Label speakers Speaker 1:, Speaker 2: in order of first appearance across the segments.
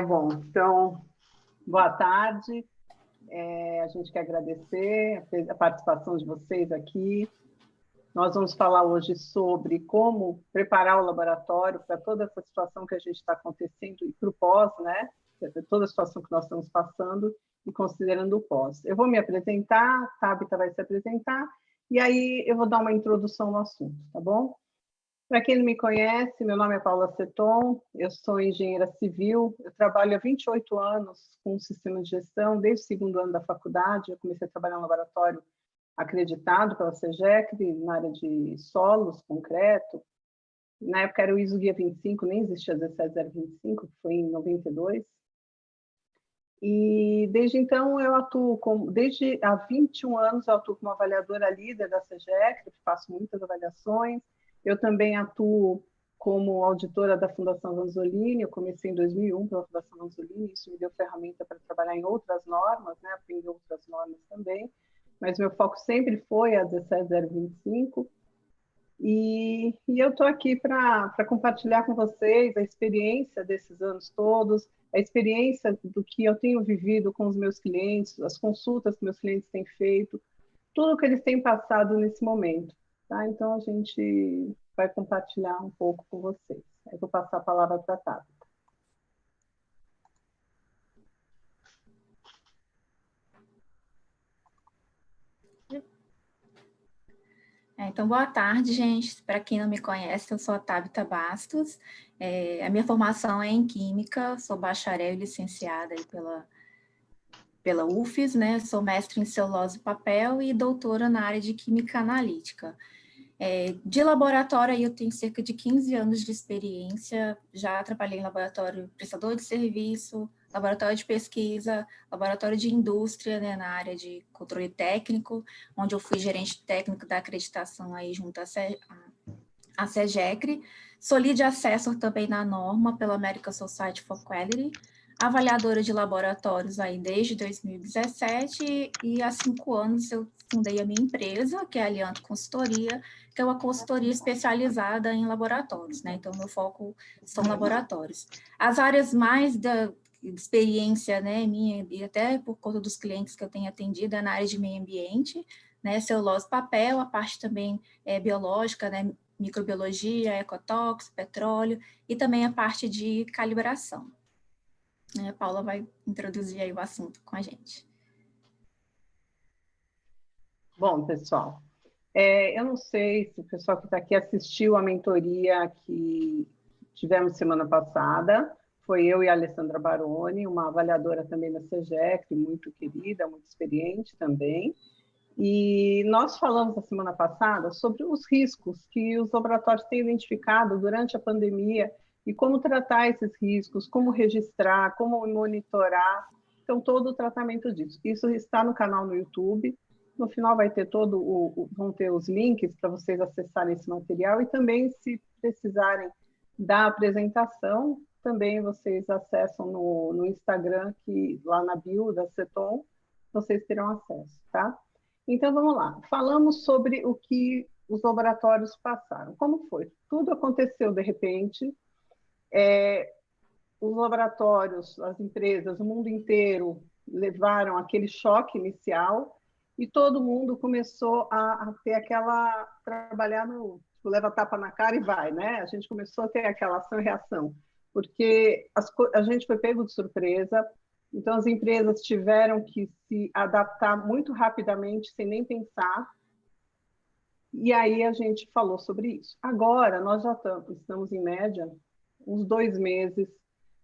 Speaker 1: Bom, então, boa tarde. A gente quer agradecer a participação de vocês aqui. Nós vamos falar hoje sobre como preparar o laboratório para toda essa situação que a gente está acontecendo e para o pós, né? Toda a situação que nós estamos passando e considerando o pós. Eu vou me apresentar, a Tabita vai se apresentar, e aí eu vou dar uma introdução no assunto, tá bom? Para quem não me conhece, meu nome é Paula Seton, eu sou engenheira civil, eu trabalho há 28 anos com o sistema de gestão, desde o segundo ano da faculdade, eu comecei a trabalhar no laboratório acreditado pela SEGEC, na área de solos, concreto. Na época era o ISO Guia 25, nem existia 17025, que foi em 92. E desde então eu atuo desde há 21 anos eu atuo como avaliadora líder da SEGEC, faço muitas avaliações. Eu também atuo como auditora da Fundação Vanzolini, eu comecei em 2001 pela Fundação Vanzolini, isso me deu ferramenta para trabalhar em outras normas, né, aprender outras normas também, mas meu foco sempre foi a 17025, e eu estou aqui para compartilhar com vocês a experiência desses anos todos, a experiência do que eu tenho vivido com os meus clientes, as consultas que meus clientes têm feito, tudo que eles têm passado nesse momento. Tá? Então, a gente vai compartilhar um pouco com vocês. Eu vou passar a palavra para a Tata.
Speaker 2: Então, boa tarde, gente. Para quem não me conhece, eu sou a Tabita Bastos. A minha formação é em Química, sou bacharel e licenciada aí pela UFES, né? Sou mestre em celulose e papel e doutora na área de Química Analítica. De laboratório, eu tenho cerca de 15 anos de experiência, já trabalhei em laboratório prestador de serviço, laboratório de pesquisa, laboratório de indústria, né, na área de controle técnico, onde eu fui gerente técnico da acreditação aí junto à SEGECRE, sou lead assessor também na norma pela American Society for Quality, avaliadora de laboratórios aí desde 2017 e há 5 anos eu fundei a minha empresa, que é a Alianto Consultoria, que é uma consultoria especializada em laboratórios, né? Então, meu foco são laboratórios. As áreas mais da experiência, né, minha, e até por conta dos clientes que eu tenho atendido, é na área de meio ambiente, né, celulose, papel, a parte também biológica, né, microbiologia, ecotox, petróleo, e também a parte de calibração. A Paula vai introduzir aí o assunto com a gente.
Speaker 1: Bom, pessoal, eu não sei se o pessoal que está aqui assistiu a mentoria que tivemos semana passada. Foi eu e a Alessandra Baroni, uma avaliadora também da SEGEC, muito querida, muito experiente também. E nós falamos na semana passada sobre os riscos que os laboratórios têm identificado durante a pandemia e como tratar esses riscos, como registrar, como monitorar. Então, todo o tratamento disso. Isso está no canal no YouTube. No final vai ter vão ter os links para vocês acessarem esse material e também, se precisarem da apresentação, também vocês acessam no Instagram, que lá na bio da Seton, vocês terão acesso, tá? Então, vamos lá. Falamos sobre o que os laboratórios passaram. Como foi? Tudo aconteceu de repente. Os laboratórios, as empresas, o mundo inteiro levaram aquele choque inicial e todo mundo começou a ter aquela... trabalhar no... Tipo, leva tapa na cara e vai, né? A gente começou a ter aquela ação e reação, porque a gente foi pego de surpresa. Então, as empresas tiveram que se adaptar muito rapidamente, sem nem pensar, e aí a gente falou sobre isso. Agora, nós já estamos, em média, uns 2 meses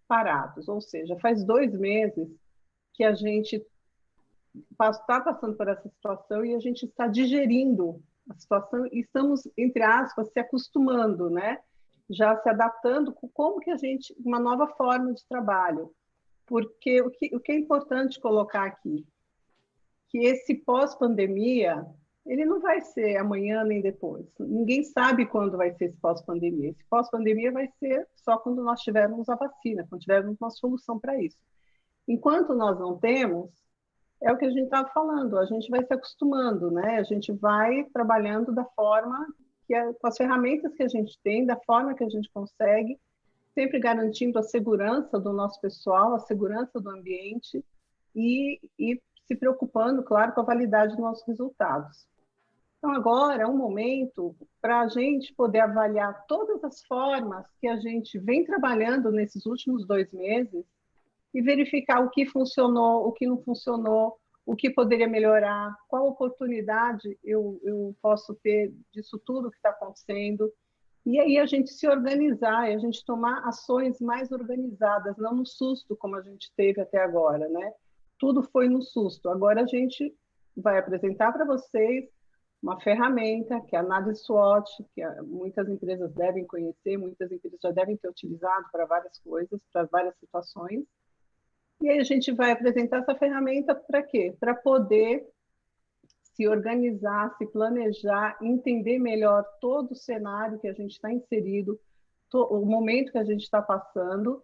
Speaker 1: parados, ou seja, faz 2 meses que a gente está passando por essa situação e a gente está digerindo a situação e estamos, entre aspas, se acostumando, né? Já se adaptando com como que a gente... uma nova forma de trabalho. Porque o que é importante colocar aqui, que esse pós-pandemia, ele não vai ser amanhã nem depois. Ninguém sabe quando vai ser esse pós-pandemia. Esse pós-pandemia vai ser só quando nós tivermos a vacina, quando tivermos uma solução para isso. Enquanto nós não temos, é o que a gente estava falando, a gente vai se acostumando, né? A gente vai trabalhando da forma com as ferramentas que a gente tem, da forma que a gente consegue, sempre garantindo a segurança do nosso pessoal, a segurança do ambiente e se preocupando, claro, com a validade dos nossos resultados. Então, agora é um momento para a gente poder avaliar todas as formas que a gente vem trabalhando nesses últimos 2 meses e verificar o que funcionou, o que não funcionou, o que poderia melhorar, qual oportunidade eu posso ter disso tudo que está acontecendo. E aí a gente se organizar, e a gente tomar ações mais organizadas, não no susto como a gente teve até agora, né? Tudo foi no susto. Agora a gente vai apresentar para vocês uma ferramenta que é a análise SWOT, que muitas empresas devem conhecer, muitas empresas já devem ter utilizado para várias coisas, para várias situações. E aí a gente vai apresentar essa ferramenta para quê? Para poder se organizar, se planejar, entender melhor todo o cenário que a gente está inserido, o momento que a gente está passando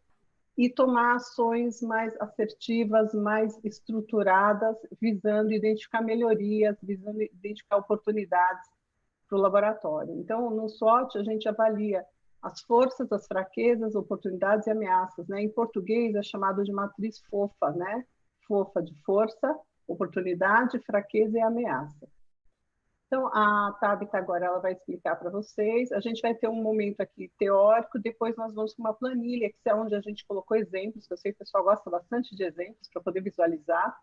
Speaker 1: e tomar ações mais assertivas, mais estruturadas, visando identificar melhorias, visando identificar oportunidades para o laboratório. Então, no SWOT, a gente avalia as forças, as fraquezas, oportunidades e ameaças. Né? Em português, é chamado de matriz FOFA, né? FOFA de força, oportunidade, fraqueza e ameaça. Então, a Tabita agora ela vai explicar para vocês. A gente vai ter um momento aqui teórico, depois nós vamos para uma planilha, que é onde a gente colocou exemplos, que eu sei que o pessoal gosta bastante de exemplos para poder visualizar.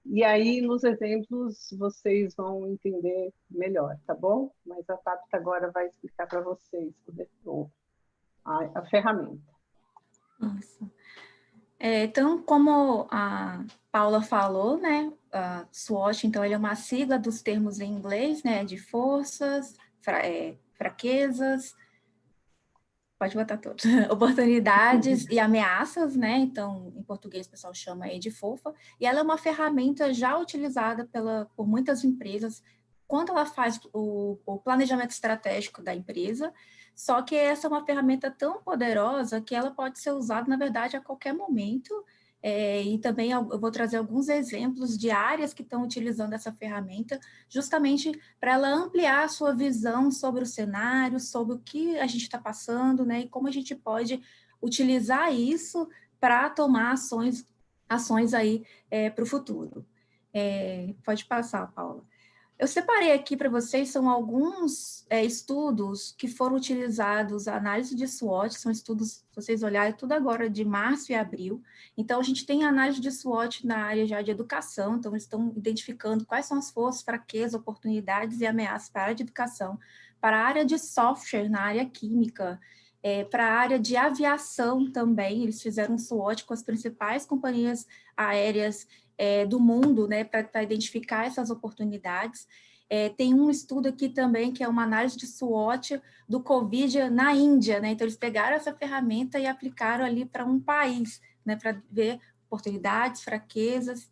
Speaker 1: E aí, nos exemplos, vocês vão entender melhor, tá bom? Mas a Tabita agora vai explicar para vocês a ferramenta.
Speaker 2: Isso. Então, como a Paula falou, né, a SWOT, então, ele é uma sigla dos termos em inglês, né, de forças, fraquezas, pode botar todos, oportunidades e ameaças, né, então, em português o pessoal chama aí de FOFA, e ela é uma ferramenta já utilizada por muitas empresas, quando ela faz o planejamento estratégico da empresa, só que essa é uma ferramenta tão poderosa que ela pode ser usada, na verdade, a qualquer momento, e também eu vou trazer alguns exemplos de áreas que estão utilizando essa ferramenta, justamente para ela ampliar a sua visão sobre o cenário, sobre o que a gente está passando, né, e como a gente pode utilizar isso para tomar ações aí para o futuro. Pode passar, Paula. Eu separei aqui para vocês, são alguns estudos que foram utilizados, a análise de SWOT, são estudos, se vocês olharem, tudo agora de março e abril. Então, a gente tem a análise de SWOT na área já de educação, então eles estão identificando quais são as forças, fraquezas, oportunidades e ameaças para a área de educação, para a área de software, na área química, para a área de aviação também, eles fizeram um SWOT com as principais companhias aéreas do mundo, né, para identificar essas oportunidades. Tem um estudo aqui também, que é uma análise de SWOT do Covid na Índia, né, então eles pegaram essa ferramenta e aplicaram ali para um país, né, para ver oportunidades, fraquezas,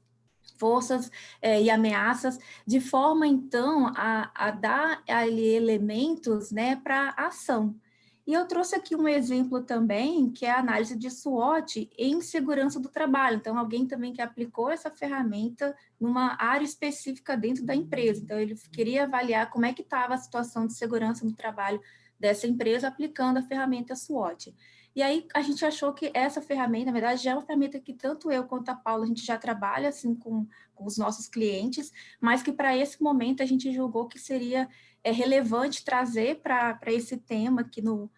Speaker 2: forças e ameaças, de forma, então, a dar ali elementos, né, para ação. E eu trouxe aqui um exemplo também, que é a análise de SWOT em segurança do trabalho. Então, alguém também que aplicou essa ferramenta numa área específica dentro da empresa. Então, ele queria avaliar como é que estava a situação de segurança no trabalho dessa empresa aplicando a ferramenta SWOT. E aí, a gente achou que essa ferramenta, na verdade, já é uma ferramenta que tanto eu quanto a Paula, a gente já trabalha assim com os nossos clientes, mas que para esse momento a gente julgou que seria relevante trazer para esse tema aqui no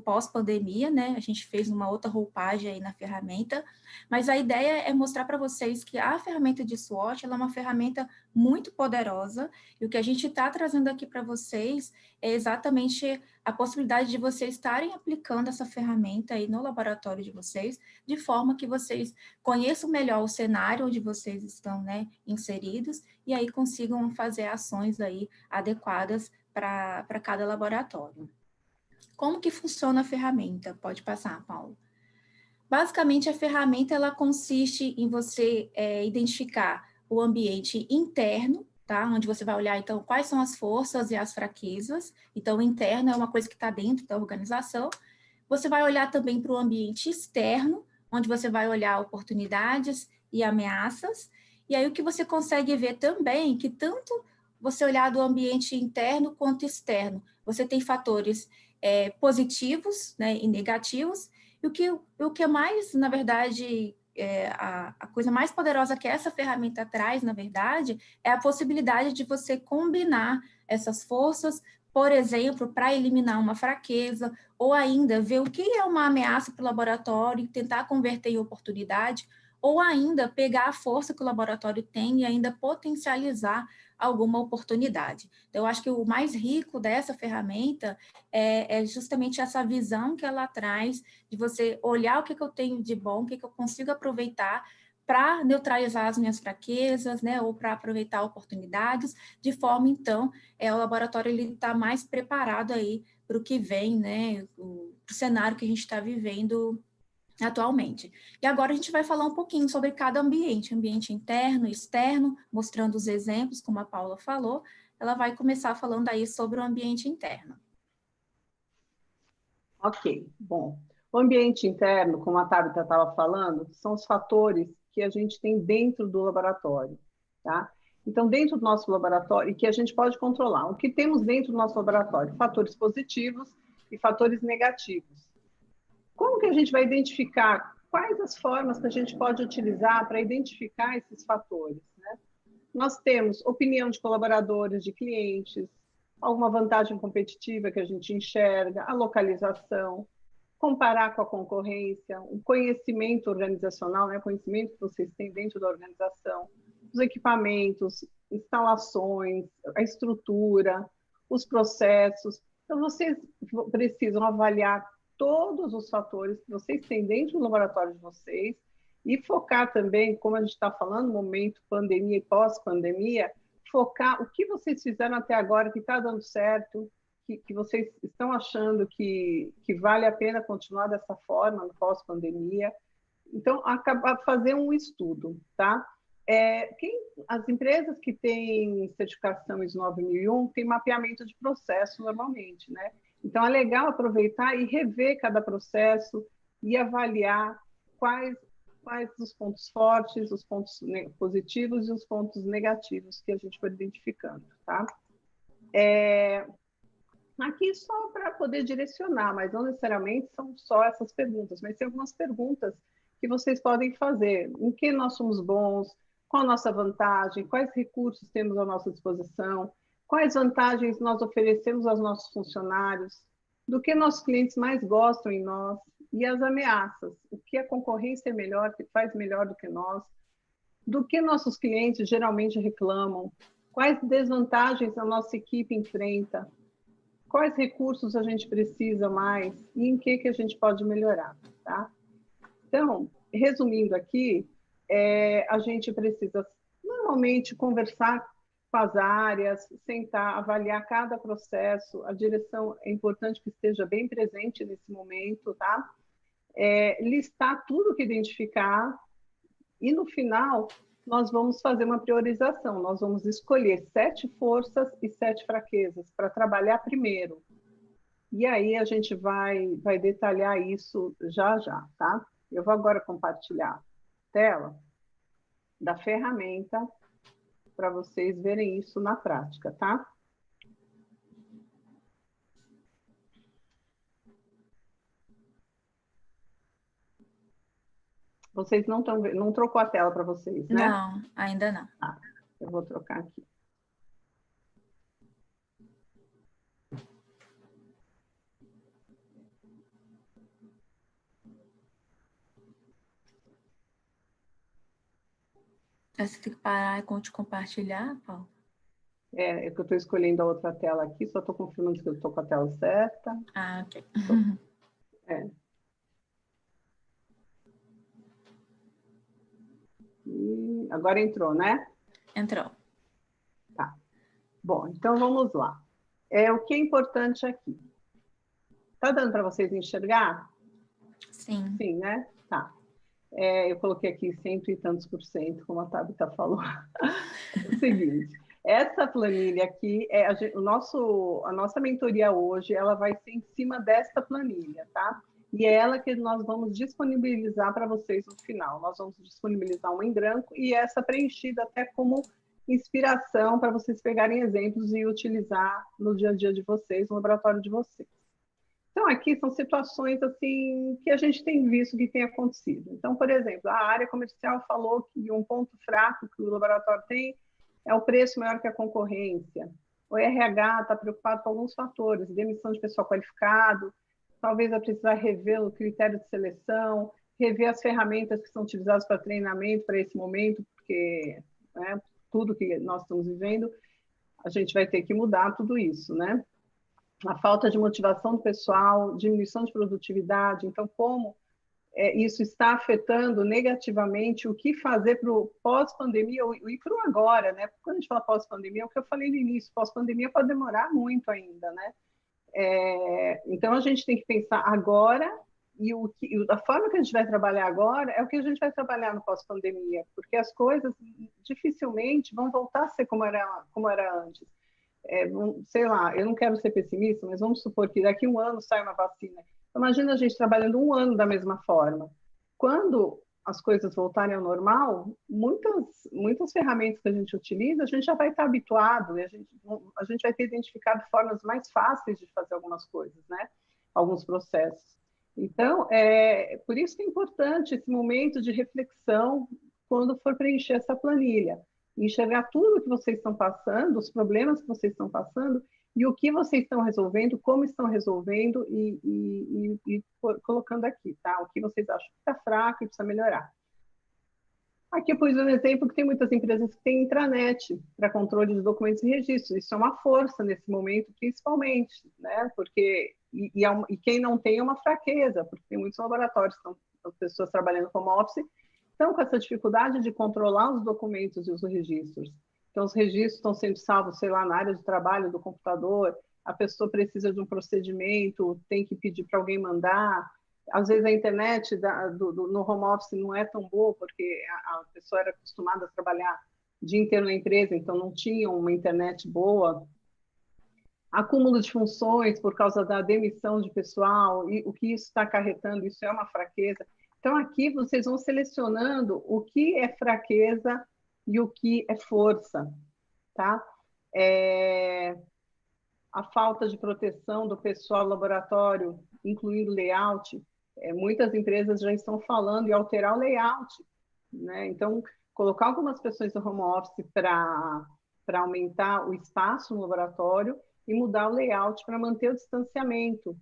Speaker 2: pós-pandemia, né? A gente fez uma outra roupagem aí na ferramenta, mas a ideia é mostrar para vocês que a ferramenta de SWOT, ela é uma ferramenta muito poderosa, e o que a gente está trazendo aqui para vocês é exatamente a possibilidade de vocês estarem aplicando essa ferramenta aí no laboratório de vocês, de forma que vocês conheçam melhor o cenário onde vocês estão, né, inseridos, e aí consigam fazer ações aí adequadas para cada laboratório. Como que funciona a ferramenta? Pode passar, Paulo. Basicamente, a ferramenta ela consiste em você identificar o ambiente interno, tá? Onde você vai olhar, então, quais são as forças e as fraquezas. Então, o interno é uma coisa que está dentro da organização. Você vai olhar também para o ambiente externo, onde você vai olhar oportunidades e ameaças. E aí, o que você consegue ver também, que tanto você olhar do ambiente interno quanto externo, você tem fatores positivos, né, e negativos, o que é mais, na verdade, a coisa mais poderosa que essa ferramenta traz, na verdade, é a possibilidade de você combinar essas forças, por exemplo, para eliminar uma fraqueza, ou ainda ver o que é uma ameaça para o laboratório e tentar converter em oportunidade, ou ainda pegar a força que o laboratório tem e ainda potencializar alguma oportunidade. Então, eu acho que o mais rico dessa ferramenta é justamente essa visão que ela traz de você olhar o que eu tenho de bom, o que eu consigo aproveitar para neutralizar as minhas fraquezas, né, ou para aproveitar oportunidades, de forma, então, o laboratório está mais preparado aí para o que vem, né, o cenário que a gente está vivendo atualmente. E agora a gente vai falar um pouquinho sobre cada ambiente interno e externo, mostrando os exemplos, como a Paula falou. Ela vai começar falando aí sobre o ambiente interno.
Speaker 1: Ok, bom. O ambiente interno, como a Tabita estava falando, são os fatores que a gente tem dentro do laboratório, tá? Então, dentro do nosso laboratório, e que a gente pode controlar, o que temos dentro do nosso laboratório? Fatores positivos e fatores negativos. Como que a gente vai identificar quais as formas que a gente pode utilizar para identificar esses fatores, né? Nós temos opinião de colaboradores, de clientes, alguma vantagem competitiva que a gente enxerga, a localização, comparar com a concorrência, o conhecimento organizacional, né, o conhecimento que vocês têm dentro da organização, os equipamentos, instalações, a estrutura, os processos. Então, vocês precisam avaliar todos os fatores que vocês têm dentro do laboratório de vocês e focar também, como a gente está falando, momento pandemia e pós-pandemia, focar o que vocês fizeram até agora que está dando certo, que vocês estão achando que vale a pena continuar dessa forma no pós-pandemia. Então, acabar fazer um estudo, tá? As empresas que têm certificação ISO 9001 têm mapeamento de processo normalmente, né? Então, é legal aproveitar e rever cada processo e avaliar quais os pontos fortes, os pontos positivos e os pontos negativos que a gente foi identificando, tá? Aqui só para poder direcionar, mas não necessariamente são só essas perguntas, mas tem algumas perguntas que vocês podem fazer. Em que nós somos bons? Qual a nossa vantagem? Quais recursos temos à nossa disposição? Quais vantagens nós oferecemos aos nossos funcionários? Do que nossos clientes mais gostam em nós? E as ameaças? O que a concorrência é melhor, que faz melhor do que nós? Do que nossos clientes geralmente reclamam? Quais desvantagens a nossa equipe enfrenta? Quais recursos a gente precisa mais e em que a gente pode melhorar, tá? Então, resumindo aqui, a gente precisa normalmente conversar com as áreas, sentar, avaliar cada processo. A direção é importante que esteja bem presente nesse momento, tá? Listar tudo que identificar e, no final, nós vamos fazer uma priorização. Nós vamos escolher 7 forças e 7 fraquezas para trabalhar primeiro. E aí a gente vai detalhar isso já, tá? Eu vou agora compartilhar a tela da ferramenta para vocês verem isso na prática, tá? Vocês não estão vendo, não trocou a tela para vocês, né?
Speaker 2: Não, ainda não.
Speaker 1: Tá, eu vou trocar aqui.
Speaker 2: Você tem que parar de compartilhar, Paulo?
Speaker 1: É que eu estou escolhendo a outra tela aqui, só estou confirmando que eu estou com a tela certa.
Speaker 2: Ah, ok.
Speaker 1: E agora entrou, né?
Speaker 2: Entrou.
Speaker 1: Tá. Bom, então vamos lá. O que é importante aqui? Tá dando para vocês enxergar?
Speaker 2: Sim.
Speaker 1: Sim, né? Tá. Eu coloquei aqui 100 e tantos %, como a Tabita falou. O seguinte, essa planilha aqui, a nossa mentoria hoje, ela vai ser em cima desta planilha, tá? E é ela que nós vamos disponibilizar para vocês no final. Nós vamos disponibilizar uma em branco e essa preenchida até como inspiração para vocês pegarem exemplos e utilizar no dia a dia de vocês, no laboratório de vocês. Então, aqui são situações assim que a gente tem visto que tem acontecido. Então, por exemplo, a área comercial falou que um ponto fraco que o laboratório tem é o preço maior que a concorrência. O RH está preocupado com alguns fatores, demissão de pessoal qualificado, talvez vai precisar rever o critério de seleção, rever as ferramentas que são utilizadas para treinamento para esse momento, porque, né, tudo que nós estamos vivendo, a gente vai ter que mudar tudo isso, né? A falta de motivação do pessoal, diminuição de produtividade. Então, como isso está afetando negativamente o que fazer para o pós-pandemia e para o agora, né? Quando a gente fala pós-pandemia, é o que eu falei no início, pós-pandemia pode demorar muito ainda, né? Então, a gente tem que pensar agora e a forma que a gente vai trabalhar agora é o que a gente vai trabalhar no pós-pandemia, porque as coisas dificilmente vão voltar a ser como era antes. Sei lá, eu não quero ser pessimista, mas vamos supor que daqui a um ano sai uma vacina. Imagina a gente trabalhando um ano da mesma forma. Quando as coisas voltarem ao normal, muitas ferramentas que a gente utiliza, a gente já vai estar habituado, e a gente vai ter identificado formas mais fáceis de fazer algumas coisas, né? Alguns processos. Então, por isso que é importante esse momento de reflexão quando for preencher essa planilha. Enxergar tudo que vocês estão passando, os problemas que vocês estão passando, e o que vocês estão resolvendo, como estão resolvendo e colocando aqui, tá? O que vocês acham que está fraco e precisa melhorar. Aqui eu pus um exemplo que tem muitas empresas que têm intranet para controle de documentos e registros. Isso é uma força nesse momento, principalmente, né? Porque e quem não tem é uma fraqueza, porque tem muitos laboratórios, são as pessoas trabalhando como office, estão com essa dificuldade de controlar os documentos e os registros. Então, os registros estão sendo salvos, sei lá, na área de trabalho do computador, a pessoa precisa de um procedimento, tem que pedir para alguém mandar. Às vezes a internet no home office não é tão boa, porque a pessoa era acostumada a trabalhar o dia inteiro na empresa, então não tinha uma internet boa. Acúmulo de funções por causa da demissão de pessoal, e o que isso está acarretando, isso é uma fraqueza. Então, aqui vocês vão selecionando o que é fraqueza e o que é força, tá? A falta de proteção do pessoal do laboratório, incluindo layout, muitas empresas já estão falando em alterar o layout, né? Então, colocar algumas pessoas no home office para aumentar o espaço no laboratório e mudar o layout para manter o distanciamento.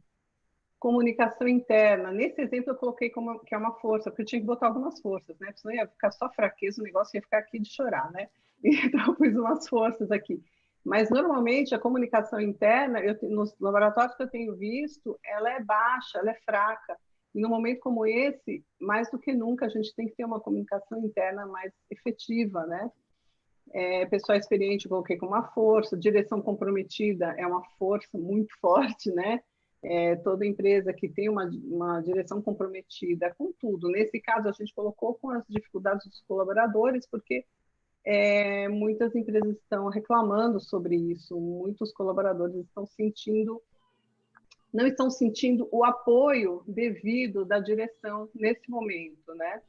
Speaker 1: Comunicação interna. Nesse exemplo, eu coloquei que é uma força, porque eu tinha que botar algumas forças, né? Senão ia ficar só fraqueza, o negócio ia ficar aqui de chorar, né? Então, eu pus umas forças aqui. Mas, normalmente, a comunicação interna, nos laboratórios que eu tenho visto, ela é baixa, ela é fraca. E, num momento como esse, mais do que nunca, a gente tem que ter uma comunicação interna mais efetiva, né? Pessoal experiente, eu coloquei como uma força. Direção comprometida é uma força muito forte, né? Toda empresa que tem uma direção comprometida com tudo. Nesse caso, a gente colocou com as dificuldades dos colaboradores, porque muitas empresas estão reclamando sobre isso, muitos colaboradores não estão sentindo o apoio devido da direção nesse momento, né?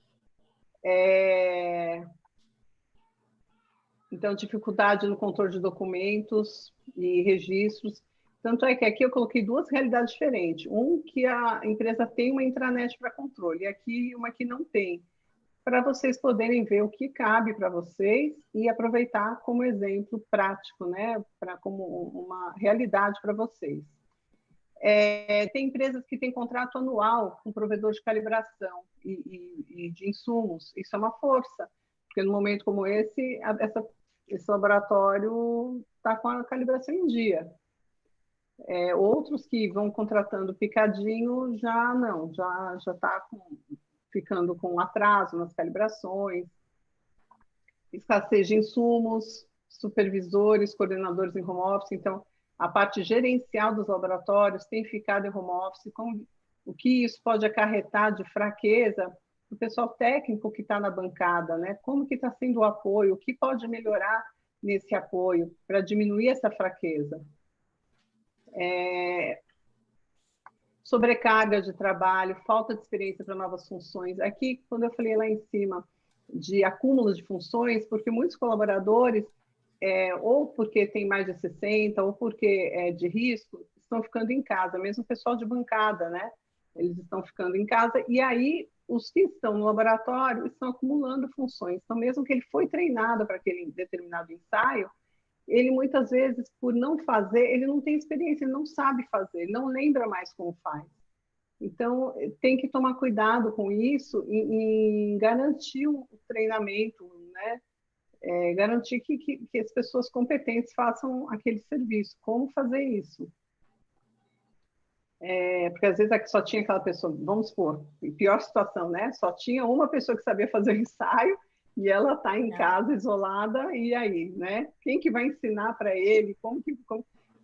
Speaker 1: Então, dificuldade no controle de documentos e registros. Tanto é que aqui eu coloquei duas realidades diferentes. Que a empresa tem uma intranet para controle, e aqui uma que não tem, para vocês poderem ver o que cabe para vocês e aproveitar como exemplo prático, né? Como uma realidade para vocês. Tem empresas que têm contrato anual com provedor de calibração e de insumos. Isso é uma força, porque no momento como esse laboratório está com a calibração em dia. Outros que vão contratando picadinho já não, já está ficando com atraso nas calibrações, escassez de insumos, supervisores, coordenadores em home office. Então, a parte gerencial dos laboratórios tem ficado em home office, o que isso pode acarretar de fraqueza para o pessoal técnico que está na bancada, né? Como que está sendo o apoio, o que pode melhorar nesse apoio para diminuir essa fraqueza. Sobrecarga de trabalho, falta de experiência para novas funções. Aqui, quando eu falei lá em cima de acúmulo de funções, porque muitos colaboradores, ou porque tem mais de 60, ou porque é de risco, estão ficando em casa, mesmo o pessoal de bancada, né? Eles estão ficando em casa, e aí os que estão no laboratório estão acumulando funções. Então, mesmo que ele foi treinado para aquele determinado ensaio, ele muitas vezes, por não fazer, ele não tem experiência, ele não sabe fazer, ele não lembra mais como faz. Então, tem que tomar cuidado com isso e garantir o treinamento, né? Garantir que as pessoas competentes façam aquele serviço. Como fazer isso? Porque às vezes aqui só tinha aquela pessoa, vamos supor, pior situação, né? Só tinha uma pessoa que sabia fazer o ensaio e ela está em casa isolada, e aí, né? Quem que vai ensinar para ele?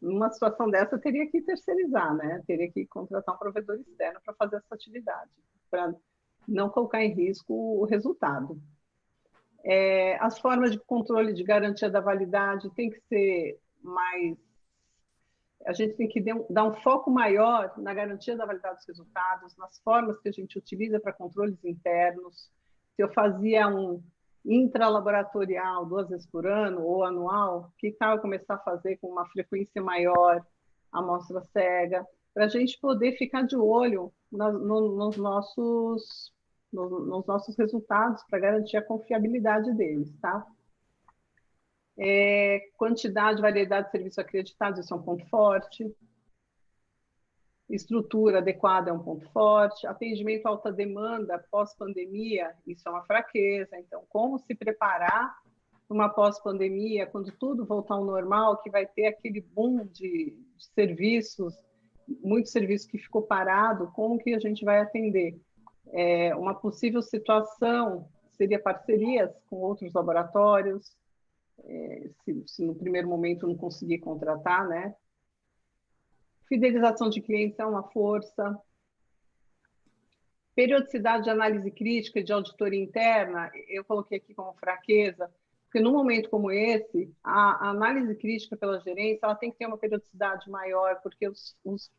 Speaker 1: Numa situação dessa, teria que terceirizar, né? Teria que contratar um provedor externo para fazer essa atividade, para não colocar em risco o resultado. As formas de controle de garantia da validade tem que ser mais... A gente tem que dar um foco maior na garantia da validade dos resultados, nas formas que a gente utiliza para controles internos. Se eu fazia um intralaboratorial 2 vezes por ano ou anual, que tal eu começar a fazer com uma frequência maior, amostra cega, para a gente poder ficar de olho nos nossos resultados, para garantir a confiabilidade deles, tá? Quantidade, variedade de serviços acreditados, isso é um ponto forte. Estrutura adequada é um ponto forte. Atendimento à alta demanda pós-pandemia, isso é uma fraqueza. Então, como se preparar para uma pós-pandemia, quando tudo voltar ao normal, que vai ter aquele boom de serviços, muitos serviços que ficou parado, como que a gente vai atender? Uma possível situação seria parcerias com outros laboratórios, se no primeiro momento não conseguir contratar, né? Fidelização de clientes é uma força. Periodicidade de análise crítica, de auditoria interna, eu coloquei aqui como fraqueza, porque num momento como esse, a análise crítica pela gerência, ela tem que ter uma periodicidade maior, porque,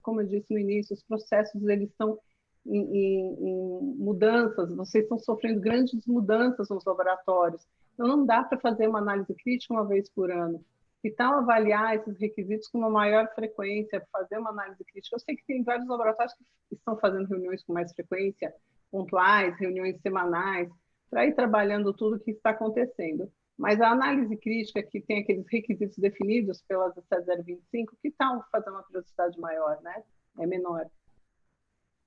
Speaker 1: como eu disse no início, os processos eles estão em mudanças, vocês estão sofrendo grandes mudanças nos laboratórios. Então, não dá para fazer uma análise crítica uma vez por ano. Que tal avaliar esses requisitos com uma maior frequência, fazer uma análise crítica? Eu sei que tem vários laboratórios que estão fazendo reuniões com mais frequência, pontuais, reuniões semanais, para ir trabalhando tudo o que está acontecendo. Mas a análise crítica, que tem aqueles requisitos definidos pela 17025, que tal fazer uma periodicidade maior, né? É menor.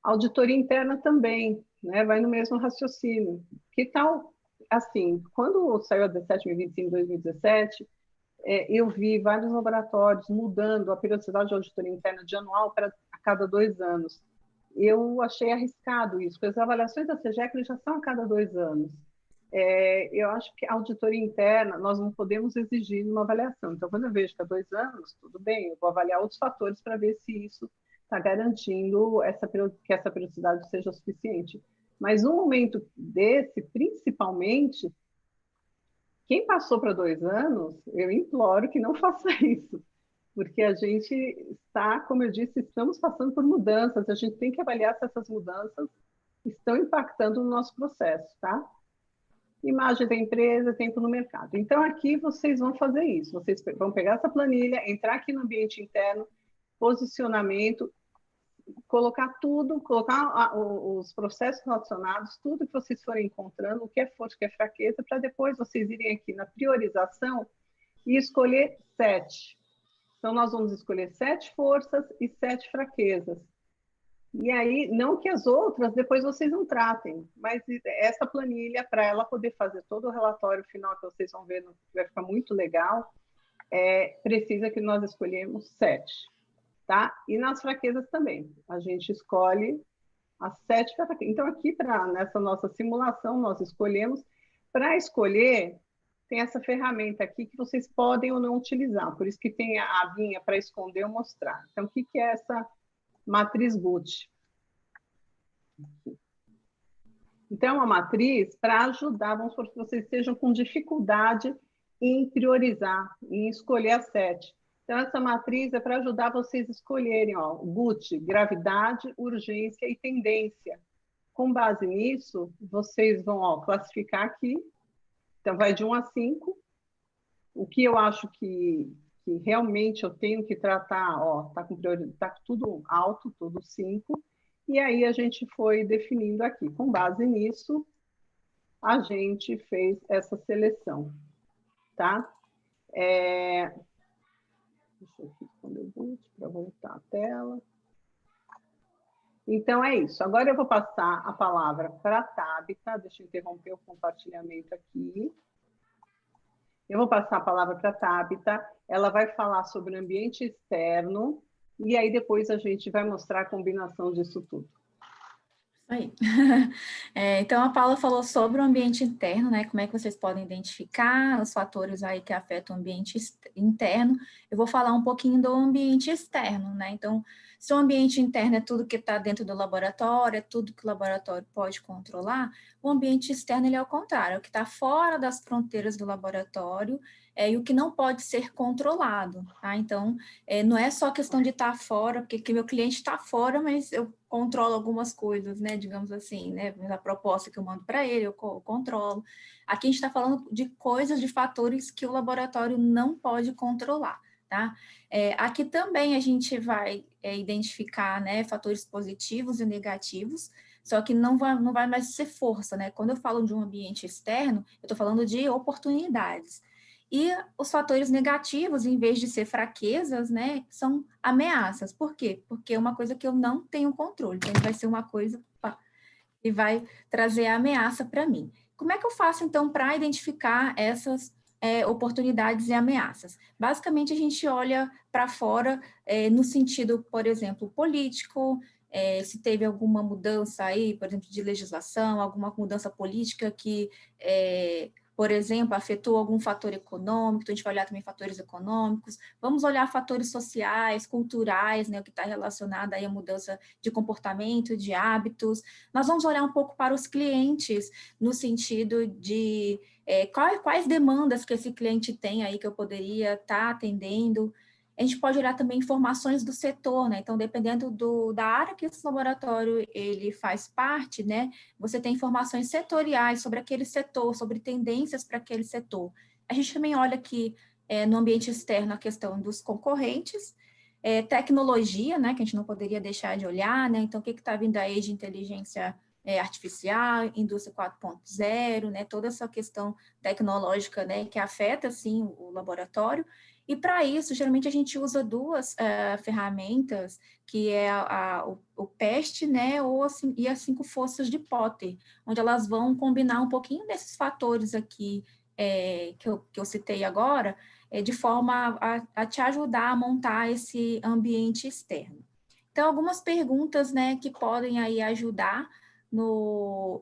Speaker 1: Auditoria interna também, né? Vai no mesmo raciocínio. Que tal, assim, quando saiu a 17025 em 2017, eu vi vários laboratórios mudando a periodicidade de auditoria interna de anual para a cada 2 anos. Eu achei arriscado isso, porque as avaliações da CEGEC já são a cada 2 anos. Eu acho que a auditoria interna, nós não podemos exigir uma avaliação. Então, quando eu vejo que há 2 anos, tudo bem, eu vou avaliar outros fatores para ver se isso está garantindo que essa periodicidade seja suficiente. Mas no momento desse, principalmente, quem passou para 2 anos, eu imploro que não faça isso, porque a gente está, como eu disse, estamos passando por mudanças, a gente tem que avaliar se essas mudanças estão impactando no nosso processo, tá? Imagem da empresa, tempo no mercado. Então, aqui vocês vão fazer isso, vocês vão pegar essa planilha, entrar aqui no ambiente interno, posicionamento, colocar tudo, colocar os processos relacionados, tudo que vocês forem encontrando, o que é força, o que é fraqueza, para depois vocês irem aqui na priorização e escolher 7. Então, nós vamos escolher 7 forças e 7 fraquezas. E aí, não que as outras depois vocês não tratem, mas essa planilha, para ela poder fazer todo o relatório final que vocês vão ver, que vai ficar muito legal, precisa que nós escolhemos 7. Tá? E nas fraquezas também. A gente escolhe as 7 fraquezas. Então, aqui, nessa nossa simulação, nós escolhemos. Para escolher, tem essa ferramenta aqui que vocês podem ou não utilizar. Por isso que tem a abinha para esconder ou mostrar. Então, o que é essa matriz Gucci? Então, é uma matriz para ajudar, vamos supor que vocês estejam com dificuldade em priorizar, em escolher as 7. Então, essa matriz é para ajudar vocês a escolherem, ó, Gucci, gravidade, urgência e tendência. Com base nisso, vocês vão classificar aqui. Então, vai de 1 a 5. O que eu acho que que realmente eu tenho que tratar, ó, tá com prioridade, tá tudo alto, tudo 5, e aí a gente foi definindo aqui. Com base nisso, a gente fez essa seleção, tá? Deixa eu responder o boot para voltar à tela. Então, é isso. Agora eu vou passar a palavra para a Tabita. Deixa eu interromper o compartilhamento aqui. Eu vou passar a palavra para a Tabita. Ela vai falar sobre o ambiente externo e aí depois a gente vai mostrar a combinação disso tudo.
Speaker 2: Aí. Então, a Paula falou sobre o ambiente interno, né? Como é que vocês podem identificar os fatores aí que afetam o ambiente interno. Eu vou falar um pouquinho do ambiente externo, né? Então, se o ambiente interno é tudo que está dentro do laboratório, é tudo que o laboratório pode controlar, o ambiente externo ele é o contrário, é o que está fora das fronteiras do laboratório e o que não pode ser controlado, tá? Então, não é só questão de estar fora, porque meu cliente está fora, mas eu controlo algumas coisas, né, digamos assim, né, a proposta que eu mando para ele, eu controlo. Aqui a gente está falando de coisas, de fatores que o laboratório não pode controlar, tá? Aqui também a gente vai identificar, né, fatores positivos e negativos, só que não vai mais ser força, né? Quando eu falo de um ambiente externo, eu estou falando de oportunidades. E os fatores negativos, em vez de ser fraquezas, né, são ameaças. Por quê? Porque é uma coisa que eu não tenho controle. Então, vai ser uma coisa que vai trazer ameaça para mim. Como é que eu faço, então, para identificar essas oportunidades e ameaças? Basicamente, a gente olha para fora no sentido, por exemplo, político, se teve alguma mudança aí, por exemplo, de legislação, alguma mudança política que por exemplo, afetou algum fator econômico, então a gente vai olhar também fatores econômicos, vamos olhar fatores sociais, culturais, né, o que está relacionado aí à mudança de comportamento, de hábitos. Nós vamos olhar um pouco para os clientes, no sentido de quais demandas que esse cliente tem aí que eu poderia estar atendendo. A gente pode olhar também informações do setor, né? Então, dependendo da área que esse laboratório ele faz parte, né? Você tem informações setoriais sobre aquele setor, sobre tendências para aquele setor. A gente também olha aqui no ambiente externo a questão dos concorrentes, tecnologia, né? Que a gente não poderia deixar de olhar, né? Então, o que está vindo aí de inteligência artificial, indústria 4.0, né? Toda essa questão tecnológica, né? Que afeta, sim, o laboratório. E para isso, geralmente a gente usa duas ferramentas, que é o PEST, né, e as 5 forças de Potter, onde elas vão combinar um pouquinho desses fatores aqui que eu citei agora, de forma a te ajudar a montar esse ambiente externo. Então, algumas perguntas, né, que podem aí ajudar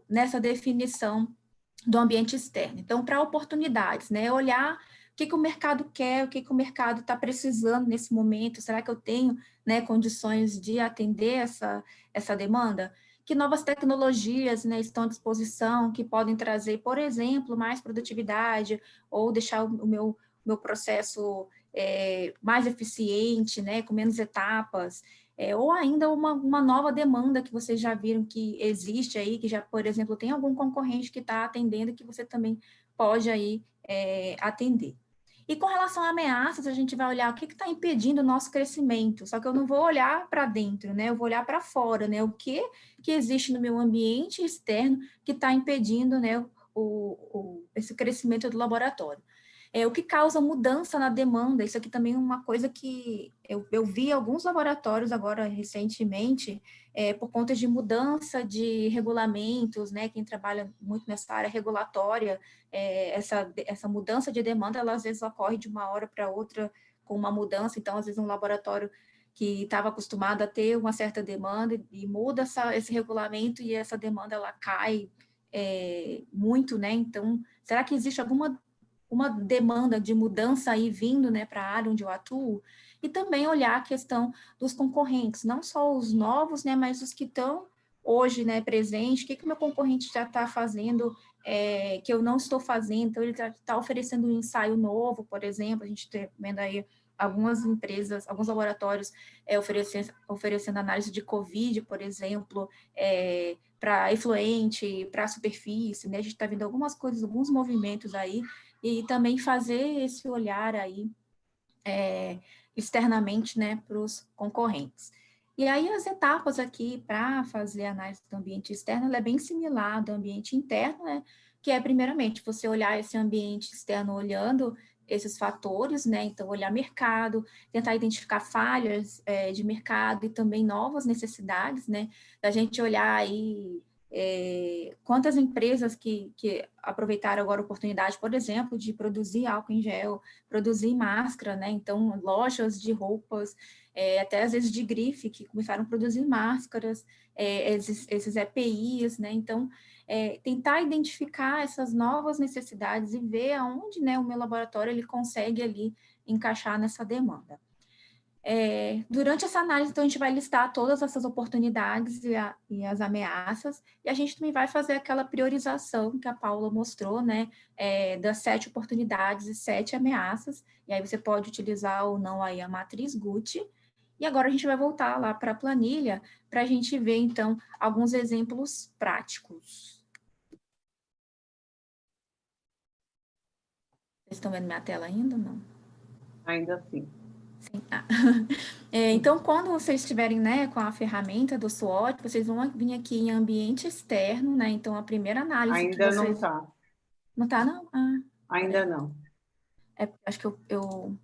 Speaker 2: nessa definição do ambiente externo. Então, para oportunidades, né, olhar o que o mercado quer, o que o mercado está precisando nesse momento, será que eu tenho, né, condições de atender essa demanda? Que novas tecnologias, né, estão à disposição, que podem trazer, por exemplo, mais produtividade, ou deixar o meu processo mais eficiente, né, com menos etapas, ou ainda uma nova demanda que vocês já viram que existe aí, que já, por exemplo, tem algum concorrente que está atendendo, que você também pode aí atender. E com relação a ameaças, a gente vai olhar o que está impedindo o nosso crescimento, só que eu não vou olhar para dentro, né? Eu vou olhar para fora, né? O que existe no meu ambiente externo que está impedindo, né, esse crescimento do laboratório. O que causa mudança na demanda, isso aqui também é uma coisa que eu vi alguns laboratórios agora recentemente, por conta de mudança de regulamentos, né, quem trabalha muito nessa área regulatória, essa mudança de demanda, ela às vezes ocorre de uma hora para outra com uma mudança, então às vezes um laboratório que estava acostumado a ter uma certa demanda e muda esse regulamento e essa demanda ela cai muito, né, então será que existe uma demanda de mudança aí vindo, né, para a área onde eu atuo? E também olhar a questão dos concorrentes, não só os novos, né, mas os que estão hoje, né, presentes, o que o meu concorrente já está fazendo que eu não estou fazendo, então ele está oferecendo um ensaio novo, por exemplo, a gente está vendo aí algumas empresas, alguns laboratórios oferecendo análise de COVID, por exemplo, para efluente, para superfície, né, a gente está vendo algumas coisas, alguns movimentos aí, e também fazer esse olhar aí externamente, né, para os concorrentes. E aí as etapas aqui para fazer a análise do ambiente externo, ela é bem similar do ambiente interno, né, que é primeiramente você olhar esse ambiente externo olhando esses fatores, né, então olhar mercado, tentar identificar falhas de mercado e também novas necessidades, né, da gente olhar aí quantas empresas que aproveitaram agora a oportunidade, por exemplo, de produzir álcool em gel, produzir máscara, né? Então, lojas de roupas, até às vezes de grife, que começaram a produzir máscaras, esses EPIs, né? Então, tentar identificar essas novas necessidades e ver aonde, né, o meu laboratório ele consegue ali encaixar nessa demanda. Durante essa análise, então, a gente vai listar todas essas oportunidades e as ameaças, e a gente também vai fazer aquela priorização que a Paula mostrou, né, das 7 oportunidades e 7 ameaças, e aí você pode utilizar ou não aí a matriz Gucci, e agora a gente vai voltar lá para a planilha, para a gente ver, então, alguns exemplos práticos. Vocês estão vendo minha tela ainda ou não?
Speaker 1: Ainda sim.
Speaker 2: Sim. Então, quando vocês estiverem, né, com a ferramenta do SWOT, vocês vão vir aqui em ambiente externo, né? Então, a primeira análise que
Speaker 1: Ainda não
Speaker 2: vocês...
Speaker 1: está.
Speaker 2: Não tá, não? Ah,
Speaker 1: Ainda não.
Speaker 2: acho que eu...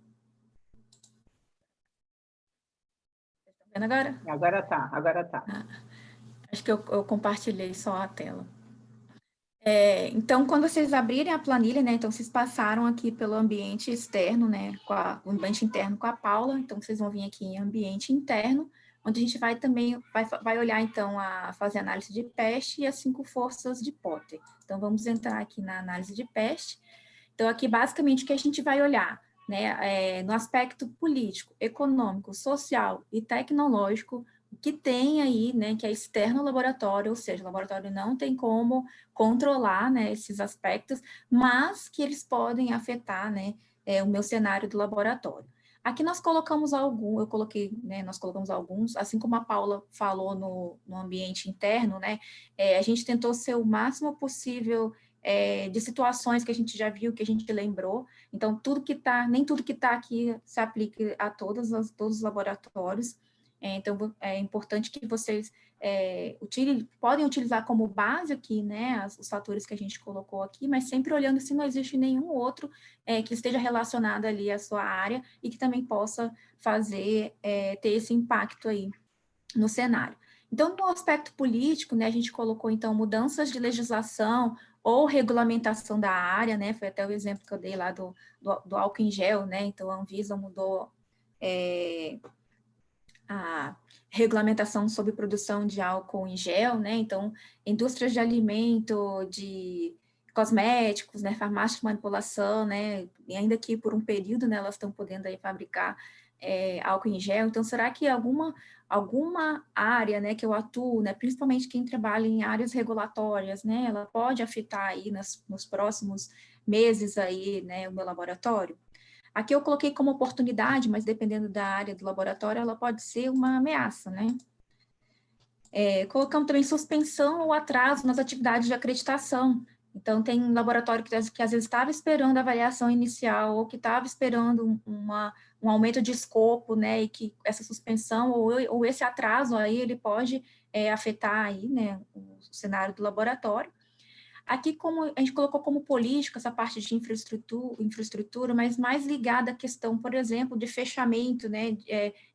Speaker 2: Tá vendo agora?
Speaker 1: Agora tá, agora tá.
Speaker 2: Acho que eu compartilhei só a tela. Então, quando vocês abrirem a planilha, né, então vocês passaram aqui pelo ambiente externo, né, o ambiente interno com a Paula, então vocês vão vir aqui em ambiente interno, onde a gente vai também, vai olhar então a fazer análise de PEST e as 5 forças de Potter. Então, vamos entrar aqui na análise de PEST. Então, aqui basicamente o que a gente vai olhar, né, no aspecto político, econômico, social e tecnológico, que tem aí, né, que é externo ao laboratório, ou seja, o laboratório não tem como controlar, né, esses aspectos, mas que eles podem afetar, né, o meu cenário do laboratório. Aqui nós colocamos alguns, eu coloquei, né, nós colocamos alguns, assim como a Paula falou no ambiente interno, né, a gente tentou ser o máximo possível de situações que a gente já viu, que a gente lembrou, então tudo que está, nem tudo que está aqui se aplica a todos os laboratórios, então é importante que vocês podem utilizar como base aqui, né, os fatores que a gente colocou aqui, mas sempre olhando se não existe nenhum outro que esteja relacionado ali à sua área e que também possa fazer, ter esse impacto aí no cenário. Então, no aspecto político, né, a gente colocou, então, mudanças de legislação ou regulamentação da área, né, foi até o exemplo que eu dei lá do álcool em gel, né, então a Anvisa mudou a regulamentação sobre produção de álcool em gel, né? Então, indústrias de alimento, de cosméticos, né? Farmácia de manipulação, né? E ainda que por um período, né? Elas estão podendo aí fabricar álcool em gel. Então, será que alguma área, né? Que eu atuo, né? Principalmente quem trabalha em áreas regulatórias, né? Ela pode afetar aí nos próximos meses aí, né? O meu laboratório? Aqui eu coloquei como oportunidade, mas dependendo da área do laboratório, ela pode ser uma ameaça, né? Colocamos também suspensão ou atraso nas atividades de acreditação. Então, tem laboratório que às vezes estava esperando a avaliação inicial ou que estava esperando um aumento de escopo, né? E que essa suspensão ou esse atraso aí, ele pode afetar aí, né? O cenário do laboratório. Aqui, como a gente colocou como política essa parte de infraestrutura, mas mais ligada à questão, por exemplo, de fechamento, né,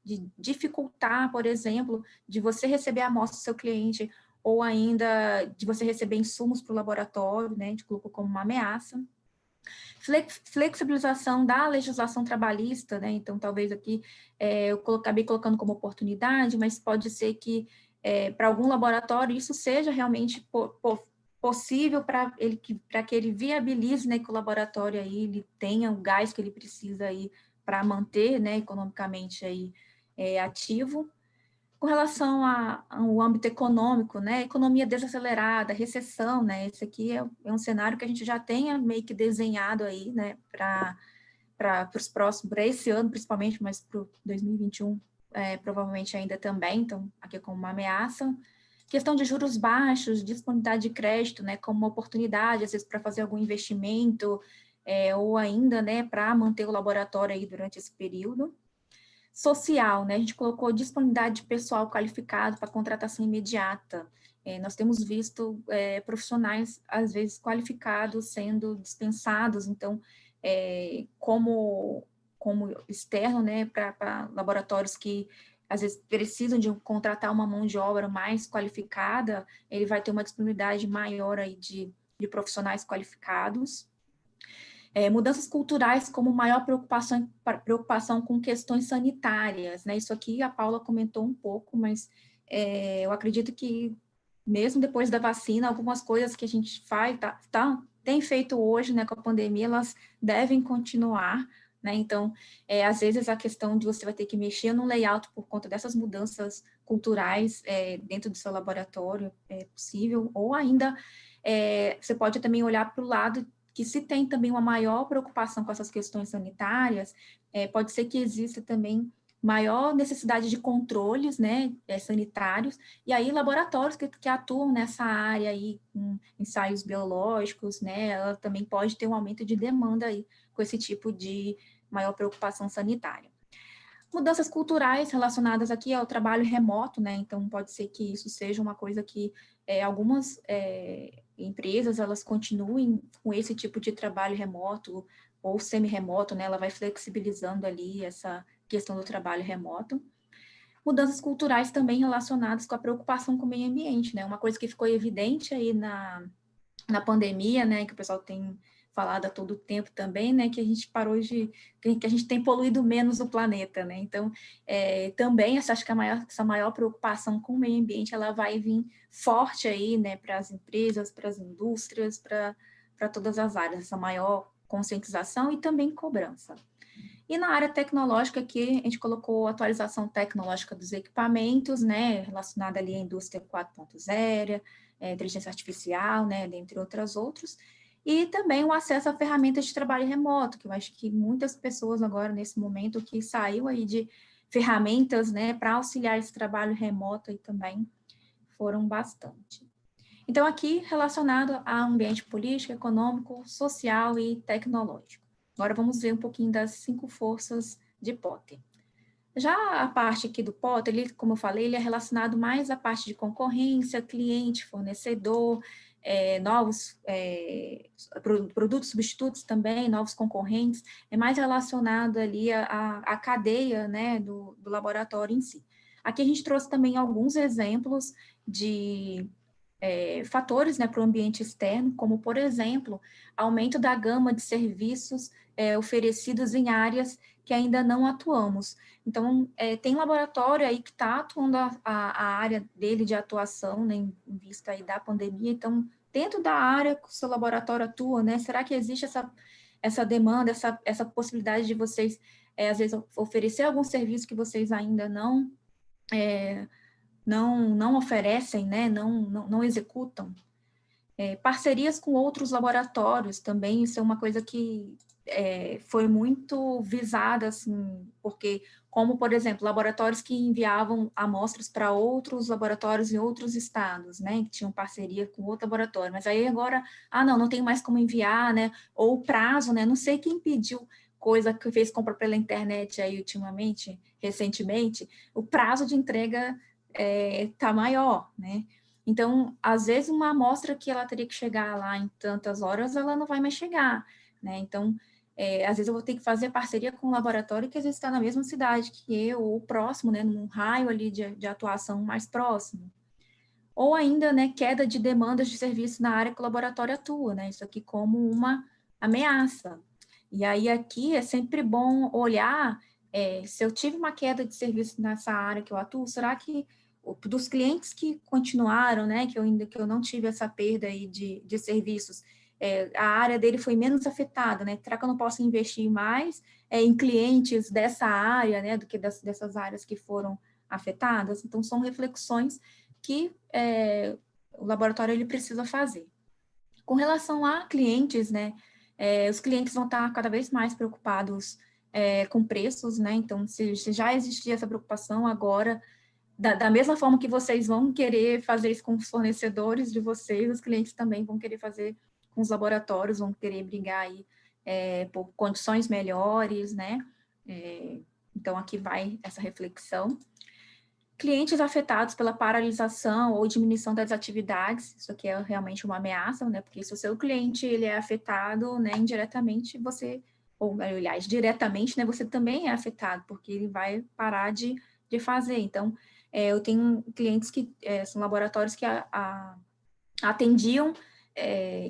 Speaker 2: de dificultar, por exemplo, de você receber a amostra do seu cliente, ou ainda de você receber insumos para o laboratório, né, a gente colocou como uma ameaça. Flexibilização da legislação trabalhista, né, então talvez aqui eu acabei colocando como oportunidade, mas pode ser que para algum laboratório isso seja realmente possível para que ele viabilize, né, que o laboratório aí ele tenha o gás que ele precisa aí para manter, né, economicamente aí ativo. Com relação ao âmbito econômico, né, economia desacelerada, recessão, né, esse aqui é um cenário que a gente já tenha meio que desenhado aí, né, para os próximos, para esse ano principalmente, mas para o 2021 provavelmente ainda também, então aqui como uma ameaça. Questão de juros baixos, disponibilidade de crédito, né, como uma oportunidade, às vezes, para fazer algum investimento, ou ainda, né, para manter o laboratório aí durante esse período. Social, né, a gente colocou disponibilidade de pessoal qualificado para contratação imediata. Nós temos visto profissionais, às vezes, qualificados sendo dispensados, então, como externo, né, para laboratórios que, às vezes, precisam de contratar uma mão de obra mais qualificada, ele vai ter uma disponibilidade maior aí de profissionais qualificados. Mudanças culturais como maior preocupação com questões sanitárias, né? Isso aqui a Paula comentou um pouco, mas eu acredito que mesmo depois da vacina, algumas coisas que a gente faz, tem feito hoje, né, com a pandemia, elas devem continuar, né? Então, às vezes a questão de você vai ter que mexer no layout por conta dessas mudanças culturais dentro do seu laboratório é possível, ou ainda você pode também olhar para o lado que se tem também uma maior preocupação com essas questões sanitárias, pode ser que exista também maior necessidade de controles, né, sanitários, e aí laboratórios que atuam nessa área aí, com ensaios biológicos, né, ela também pode ter um aumento de demanda aí com esse tipo de maior preocupação sanitária. Mudanças culturais relacionadas aqui ao trabalho remoto, né, então pode ser que isso seja uma coisa que algumas empresas, elas continuem com esse tipo de trabalho remoto ou semi-remoto, né, ela vai flexibilizando ali essa questão do trabalho remoto. Mudanças culturais também relacionadas com a preocupação com o meio ambiente, né, uma coisa que ficou evidente aí na pandemia, né, que o pessoal tem falado a todo tempo também, né, que a gente parou que a gente tem poluído menos o planeta, né, então, também acho que essa maior preocupação com o meio ambiente, ela vai vir forte aí, né, para as empresas, para as indústrias, para todas as áreas, essa maior conscientização e também cobrança. E na área tecnológica aqui, a gente colocou atualização tecnológica dos equipamentos, né, relacionada ali à indústria 4.0, inteligência artificial, né, dentre outros, e também o acesso a ferramentas de trabalho remoto, que eu acho que muitas pessoas agora, nesse momento, que saiu aí de ferramentas, né, para auxiliar esse trabalho remoto aí também, foram bastante. Então, aqui, relacionado a ambiente político, econômico, social e tecnológico. Agora vamos ver um pouquinho das 5 forças de Potter. Já a parte aqui do Potter, ele, como eu falei, ele é relacionado mais à parte de concorrência, cliente, fornecedor, novos produtos substitutos também, novos concorrentes, é mais relacionado ali à cadeia, né, do laboratório em si. Aqui a gente trouxe também alguns exemplos de fatores, né, para o ambiente externo, como, por exemplo, aumento da gama de serviços oferecidos em áreas que ainda não atuamos. Então, tem laboratório aí que está atuando a área dele de atuação, né, em vista aí da pandemia. Então, dentro da área que o seu laboratório atua, né, será que existe essa demanda, essa possibilidade de vocês, às vezes, oferecer algum serviço que vocês ainda não oferecem, né, não executam? Parcerias com outros laboratórios também, isso é uma coisa que foi muito visada, assim, porque, como, por exemplo, laboratórios que enviavam amostras para outros laboratórios em outros estados, né, que tinham parceria com outro laboratório, mas aí agora, não tem mais como enviar, né, ou o prazo, né, não sei quem pediu coisa que fez compra pela internet aí recentemente, o prazo de entrega tá maior, né? Então, às vezes, uma amostra que ela teria que chegar lá em tantas horas, ela não vai mais chegar, né? Então, às vezes eu vou ter que fazer parceria com um laboratório que às vezes está na mesma cidade que eu, ou próximo, né? Num raio ali de atuação mais próximo. Ou ainda, né, queda de demandas de serviço na área que o laboratório atua, né? Isso aqui como uma ameaça. E aí, aqui, é sempre bom olhar se eu tive uma queda de serviço nessa área que eu atuo, será que dos clientes que continuaram, né, que eu não tive essa perda aí de serviços, a área dele foi menos afetada, né? Será que eu não posso investir mais em clientes dessa área, né, do que dessas áreas que foram afetadas? Então, são reflexões que o laboratório ele precisa fazer. Com relação a clientes, né, os clientes vão estar cada vez mais preocupados com preços, né? Então, se já existia essa preocupação, agora da mesma forma que vocês vão querer fazer isso com os fornecedores de vocês, os clientes também vão querer fazer com os laboratórios, vão querer brigar aí por condições melhores, né? Então, aqui vai essa reflexão. Clientes afetados pela paralisação ou diminuição das atividades, isso aqui é realmente uma ameaça, né? Porque se o seu cliente ele é afetado, né, indiretamente, você, ou aliás, diretamente, né, você também é afetado, porque ele vai parar de fazer. Então, eu tenho clientes que são laboratórios que atendiam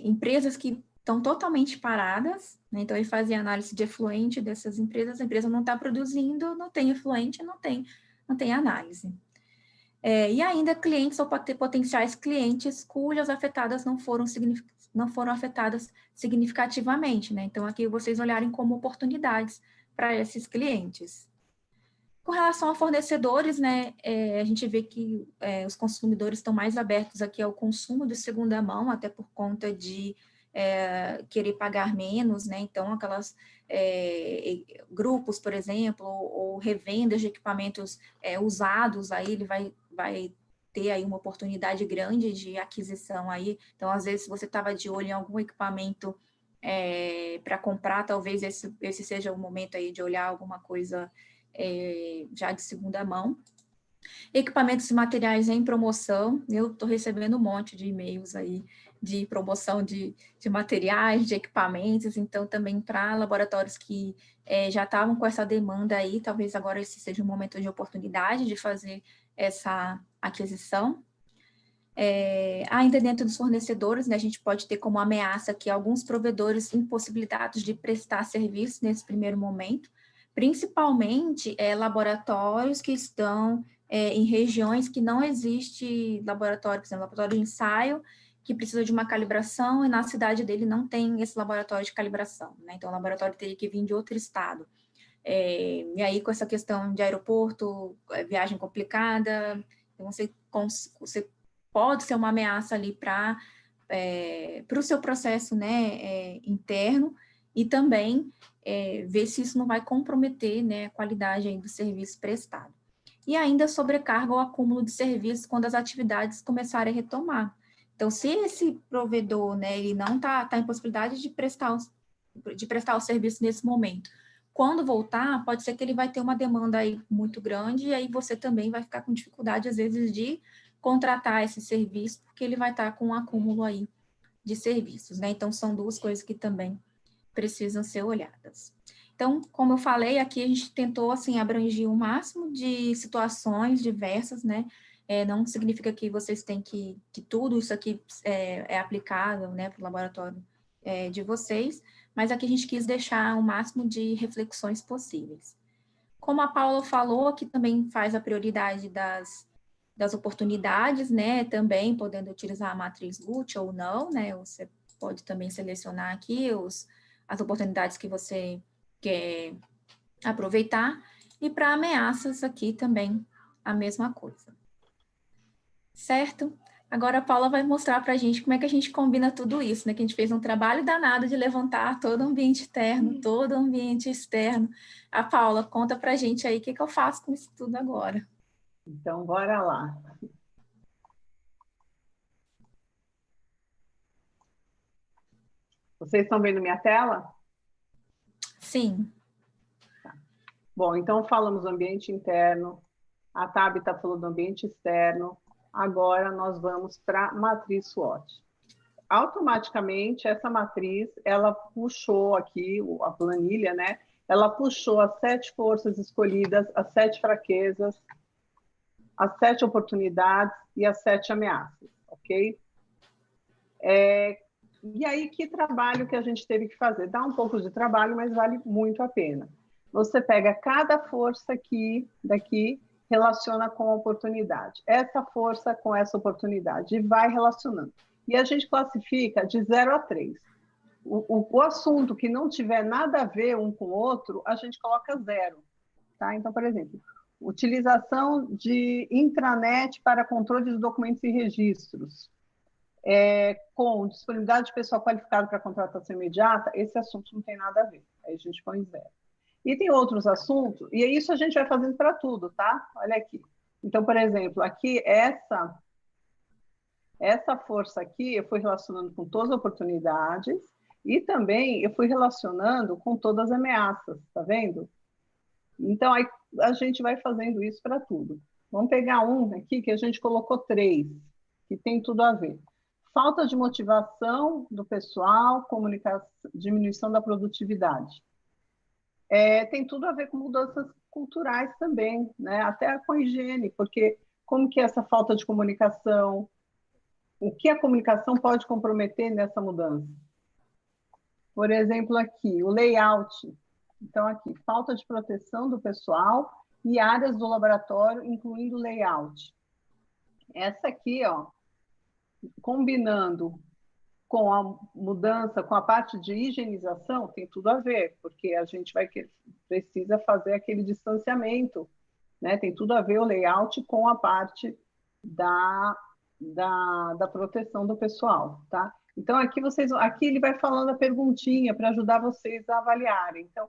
Speaker 2: empresas que estão totalmente paradas, né? Então, ele fazia análise de efluente dessas empresas, a empresa não está produzindo, não tem efluente, não tem análise. E ainda clientes ou potenciais clientes cujas afetadas não foram afetadas significativamente, né? Então, aqui vocês olharem como oportunidades para esses clientes. Com relação a fornecedores, né, a gente vê que os consumidores estão mais abertos aqui ao consumo de segunda mão, até por conta de querer pagar menos, né? Então, aquelas grupos, por exemplo, ou revendas de equipamentos usados, aí ele vai ter aí uma oportunidade grande de aquisição aí. Então, às vezes, se você estava de olho em algum equipamento para comprar, talvez esse seja o momento aí de olhar alguma coisa já de segunda mão. Equipamentos e materiais em promoção, eu estou recebendo um monte de e-mails aí de promoção de materiais, de equipamentos, então também para laboratórios que já estavam com essa demanda aí, talvez agora esse seja um momento de oportunidade de fazer essa aquisição. Ainda dentro dos fornecedores, né, a gente pode ter como ameaça que alguns provedores impossibilitados de prestar serviço nesse primeiro momento, principalmente laboratórios que estão em regiões que não existe laboratório, por exemplo, laboratório de ensaio, que precisa de uma calibração, e na cidade dele não tem esse laboratório de calibração, né? Então, o laboratório teria que vir de outro estado. E aí, com essa questão de aeroporto, viagem complicada, então você pode ser uma ameaça ali para o seu processo, né, interno, e também ver se isso não vai comprometer, né, a qualidade aí do serviço prestado. E ainda sobrecarga ou acúmulo de serviços quando as atividades começarem a retomar. Então, se esse provedor, né, ele não está em possibilidade de prestar o serviço nesse momento, quando voltar, pode ser que ele vai ter uma demanda aí muito grande, e aí você também vai ficar com dificuldade, às vezes, de contratar esse serviço, porque ele vai estar com um acúmulo aí de serviços, né? Então, são duas coisas que também precisam ser olhadas. Então, como eu falei, aqui a gente tentou, assim, abranger o máximo de situações diversas, né? Não significa que vocês têm que tudo isso aqui é aplicável, né, para o laboratório de vocês, mas aqui a gente quis deixar o máximo de reflexões possíveis. Como a Paula falou, aqui também faz a prioridade das oportunidades, né, também podendo utilizar a matriz LUT ou não, né, você pode também selecionar aqui as oportunidades que você quer aproveitar, e para ameaças aqui também a mesma coisa. Certo? Agora a Paula vai mostrar para a gente como é que a gente combina tudo isso, né, que a gente fez um trabalho danado de levantar todo o ambiente interno, todo o ambiente externo. A Paula, conta para a gente aí o que eu faço com isso tudo agora.
Speaker 1: Então, bora lá. Vocês estão vendo minha tela?
Speaker 2: Sim.
Speaker 1: Tá. Bom, então falamos do ambiente interno, a Tabita falou do ambiente externo, agora nós vamos para a matriz SWOT. Automaticamente, essa matriz, ela puxou aqui, a planilha, né? Ela puxou as 7 forças escolhidas, as 7 fraquezas, as 7 oportunidades e as 7 ameaças, ok? E aí, que trabalho que a gente teve que fazer? Dá um pouco de trabalho, mas vale muito a pena. Você pega cada força daqui, relaciona com a oportunidade. Essa força com essa oportunidade, e vai relacionando. E a gente classifica de 0 a 3. O assunto que não tiver nada a ver um com o outro, a gente coloca 0. Tá? Então, por exemplo, utilização de intranet para controle de documentos e registros. Com disponibilidade de pessoal qualificado para contratação imediata, esse assunto não tem nada a ver. Aí a gente põe 0. E tem outros assuntos, e isso a gente vai fazendo para tudo, tá? Olha aqui. Então, por exemplo, aqui, essa força aqui, eu fui relacionando com todas as oportunidades, E também eu fui relacionando com todas as ameaças, tá vendo? Então, aí a gente vai fazendo isso para tudo. Vamos pegar um aqui que a gente colocou 3, que tem tudo a ver. Falta de motivação do pessoal, comunicação, diminuição da produtividade. Tem tudo a ver com mudanças culturais também, né? Até com a higiene, porque como que essa falta de comunicação, o que a comunicação pode comprometer nessa mudança? Por exemplo, aqui, o layout. Então, aqui, falta de proteção do pessoal e áreas do laboratório, incluindo layout. Essa aqui, ó, combinando com a mudança, com a parte de higienização, tem tudo a ver, porque a gente precisa fazer aquele distanciamento, né? Tem tudo a ver o layout com a parte da proteção do pessoal, tá? Então, aqui ele vai falando a perguntinha para ajudar vocês a avaliarem. Então,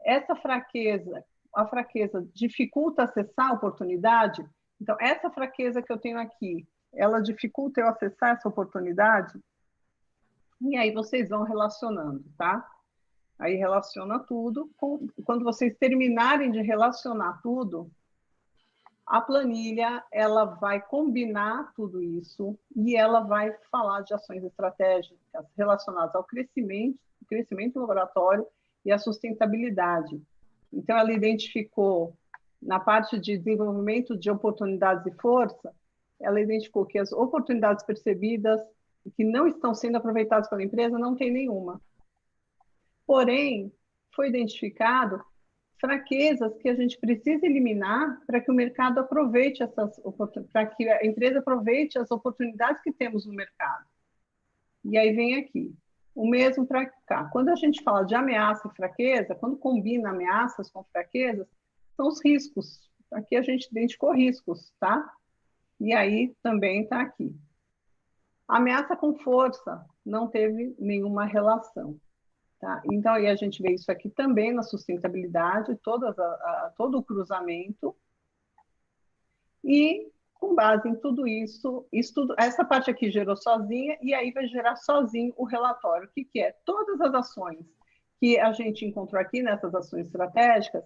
Speaker 1: essa fraqueza, a fraqueza dificulta acessar a oportunidade? Então, essa fraqueza que eu tenho aqui, ela dificulta eu acessar essa oportunidade? E aí vocês vão relacionando, tá? Aí relaciona tudo. Quando vocês terminarem de relacionar tudo, a planilha ela vai combinar tudo isso e ela vai falar de ações estratégicas relacionadas ao crescimento do laboratório e à sustentabilidade. Então, ela identificou, na parte de desenvolvimento de oportunidades e força, ela identificou que as oportunidades percebidas que não estão sendo aproveitadas pela empresa não tem nenhuma. Porém, foi identificado fraquezas que a gente precisa eliminar para que o mercado aproveite para que a empresa aproveite as oportunidades que temos no mercado. E aí vem aqui, o mesmo para cá. Quando a gente fala de ameaça e fraqueza, quando combina ameaças com fraquezas, são os riscos. Aqui a gente identificou riscos, tá? E aí também está aqui. Ameaça com força não teve nenhuma relação. Tá? Então, aí a gente vê isso aqui também na sustentabilidade, todo o cruzamento. E, com base em tudo isso, essa parte aqui gerou sozinha, e aí vai gerar sozinho o relatório. O que é? Todas as ações que a gente encontrou aqui nessas ações estratégicas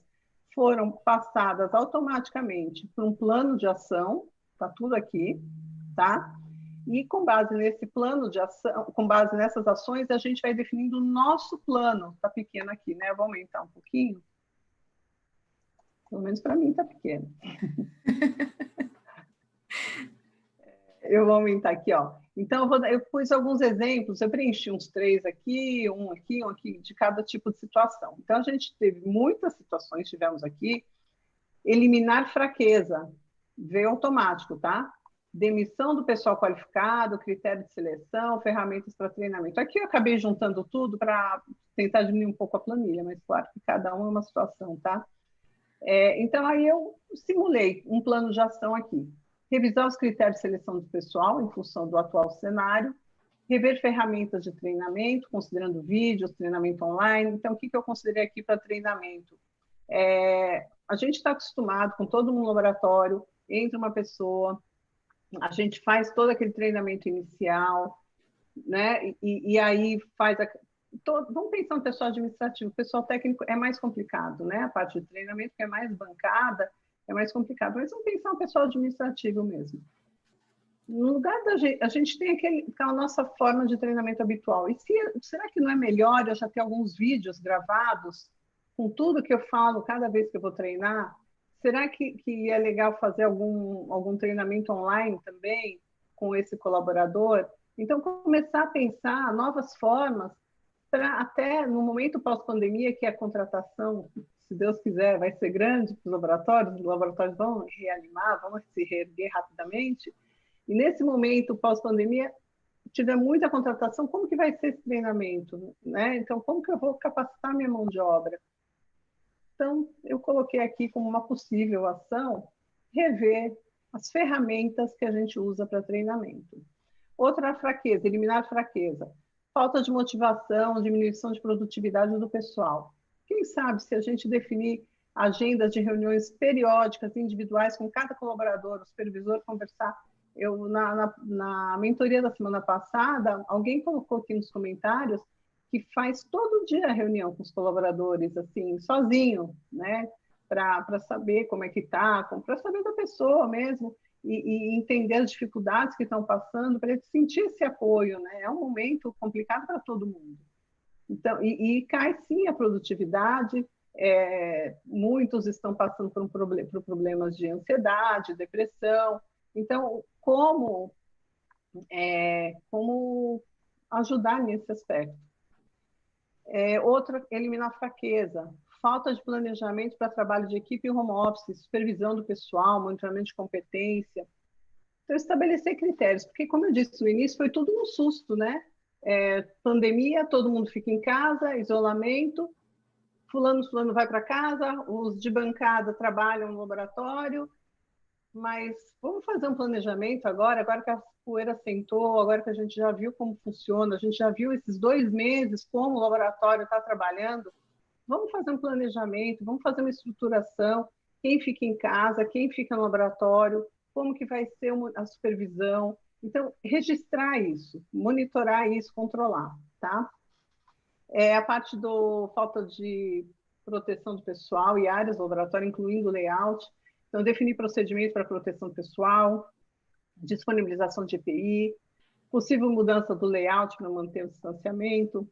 Speaker 1: foram passadas automaticamente para um plano de ação, está tudo aqui, tá? E com base nesse plano de ação, com base nessas ações, a gente vai definindo o nosso plano. Está pequeno aqui, né? Eu vou aumentar um pouquinho. Pelo menos para mim está pequeno. Eu vou aumentar aqui, ó. Então, eu pus alguns exemplos, eu preenchi uns 3 aqui, um aqui, de cada tipo de situação. Então, a gente teve muitas situações, tivemos aqui. Eliminar fraqueza, veio automático, tá? Demissão do pessoal qualificado, critério de seleção, ferramentas para treinamento. Aqui eu acabei juntando tudo para tentar diminuir um pouco a planilha, mas claro que cada um é uma situação, tá? Então, aí eu simulei um plano de ação aqui. Revisar os critérios de seleção do pessoal em função do atual cenário, rever ferramentas de treinamento, considerando vídeos, treinamento online. Então, o que eu considerei aqui para treinamento? A gente está acostumado com todo um laboratório, entra uma pessoa, a gente faz todo aquele treinamento inicial, né? E aí faz vamos pensar no pessoal administrativo, o pessoal técnico é mais complicado, né? A parte de treinamento que é mais bancada é mais complicado, mas vamos pensar no pessoal administrativo mesmo. No lugar da gente, a gente tem aquela nossa forma de treinamento habitual. E será que não é melhor eu já ter alguns vídeos gravados com tudo que eu falo cada vez que eu vou treinar? Será que é legal fazer algum treinamento online também com esse colaborador? Então, começar a pensar novas formas para até no momento pós-pandemia, que a contratação, se Deus quiser, vai ser grande para os laboratórios vão reanimar, vão se reerguer rapidamente. E nesse momento pós-pandemia, tiver muita contratação, como que vai ser esse treinamento? Né? Então, como que eu vou capacitar minha mão de obra? Então, eu coloquei aqui como uma possível ação, rever as ferramentas que a gente usa para treinamento. Outra fraqueza, eliminar fraqueza. Falta de motivação, diminuição de produtividade do pessoal. Quem sabe se a gente definir agendas de reuniões periódicas, individuais, com cada colaborador, o supervisor conversar. Na mentoria da semana passada, alguém colocou aqui nos comentários que faz todo dia reunião com os colaboradores, assim, sozinho, né? Para saber como é que está, para saber da pessoa mesmo, e entender as dificuldades que estão passando, para ele sentir esse apoio, né? É um momento complicado para todo mundo. Então, cai sim a produtividade, muitos estão passando por problemas de ansiedade, depressão. Então, como ajudar nesse aspecto? Outra, eliminar a fraqueza, falta de planejamento para trabalho de equipe e home office, supervisão do pessoal, monitoramento de competência. Então, estabelecer critérios, porque, como eu disse no início, foi tudo um susto, né? Pandemia, todo mundo fica em casa, isolamento, fulano vai para casa, os de bancada trabalham no laboratório, mas vamos fazer um planejamento agora que a poeira sentou, agora que a gente já viu como funciona, a gente já viu esses 2 meses como o laboratório está trabalhando, vamos fazer um planejamento, vamos fazer uma estruturação, quem fica em casa, quem fica no laboratório, como que vai ser a supervisão. Então, registrar isso, monitorar isso, controlar, tá? A parte do falta de proteção do pessoal e áreas do laboratório, incluindo o layout. Então, definir procedimento para proteção pessoal, disponibilização de EPI, possível mudança do layout para manter o distanciamento.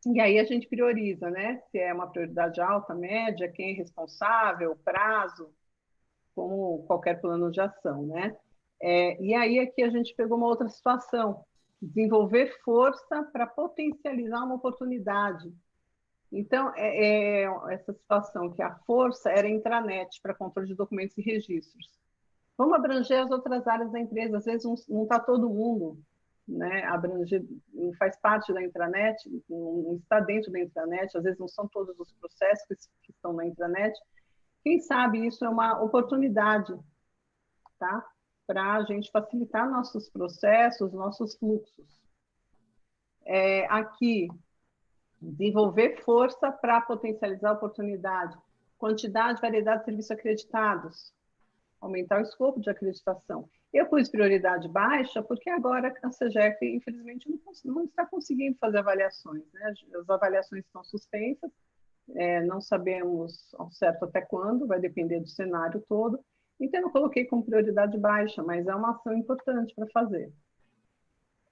Speaker 1: E aí a gente prioriza, né? Se é uma prioridade alta, média, quem é responsável, prazo, como qualquer plano de ação, né? E aí aqui a gente pegou uma outra situação, desenvolver força para potencializar uma oportunidade. Então, essa situação que a força era intranet para controle de documentos e registros. Vamos abranger as outras áreas da empresa, às vezes não está todo mundo, né, abranger, não faz parte da intranet, não está dentro da intranet, às vezes não são todos os processos que estão na intranet. Quem sabe isso é uma oportunidade, tá? Para a gente facilitar nossos processos, nossos fluxos. Aqui, desenvolver força para potencializar a oportunidade, quantidade, variedade de serviços acreditados, aumentar o escopo de acreditação. Eu pus prioridade baixa porque agora a CEGEP, infelizmente, não está conseguindo fazer avaliações, né? As avaliações estão suspensas, não sabemos ao certo até quando, vai depender do cenário todo. Então, eu coloquei como prioridade baixa, mas é uma ação importante para fazer.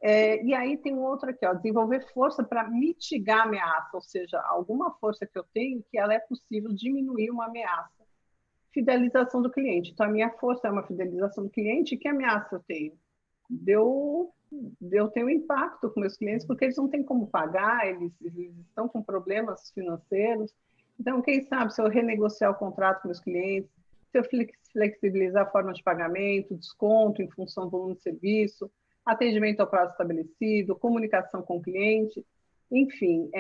Speaker 1: E aí tem um outro aqui, ó, desenvolver força para mitigar a ameaça, ou seja, alguma força que eu tenho que ela é possível diminuir uma ameaça. Fidelização do cliente. Então, a minha força é uma fidelização do cliente. Que ameaça eu tenho? Eu tenho impacto com meus clientes porque eles não têm como pagar, eles estão com problemas financeiros. Então, quem sabe se eu renegociar o contrato com meus clientes, se eu flexibilizar a forma de pagamento, desconto em função do volume de serviço, atendimento ao prazo estabelecido, comunicação com o cliente, enfim.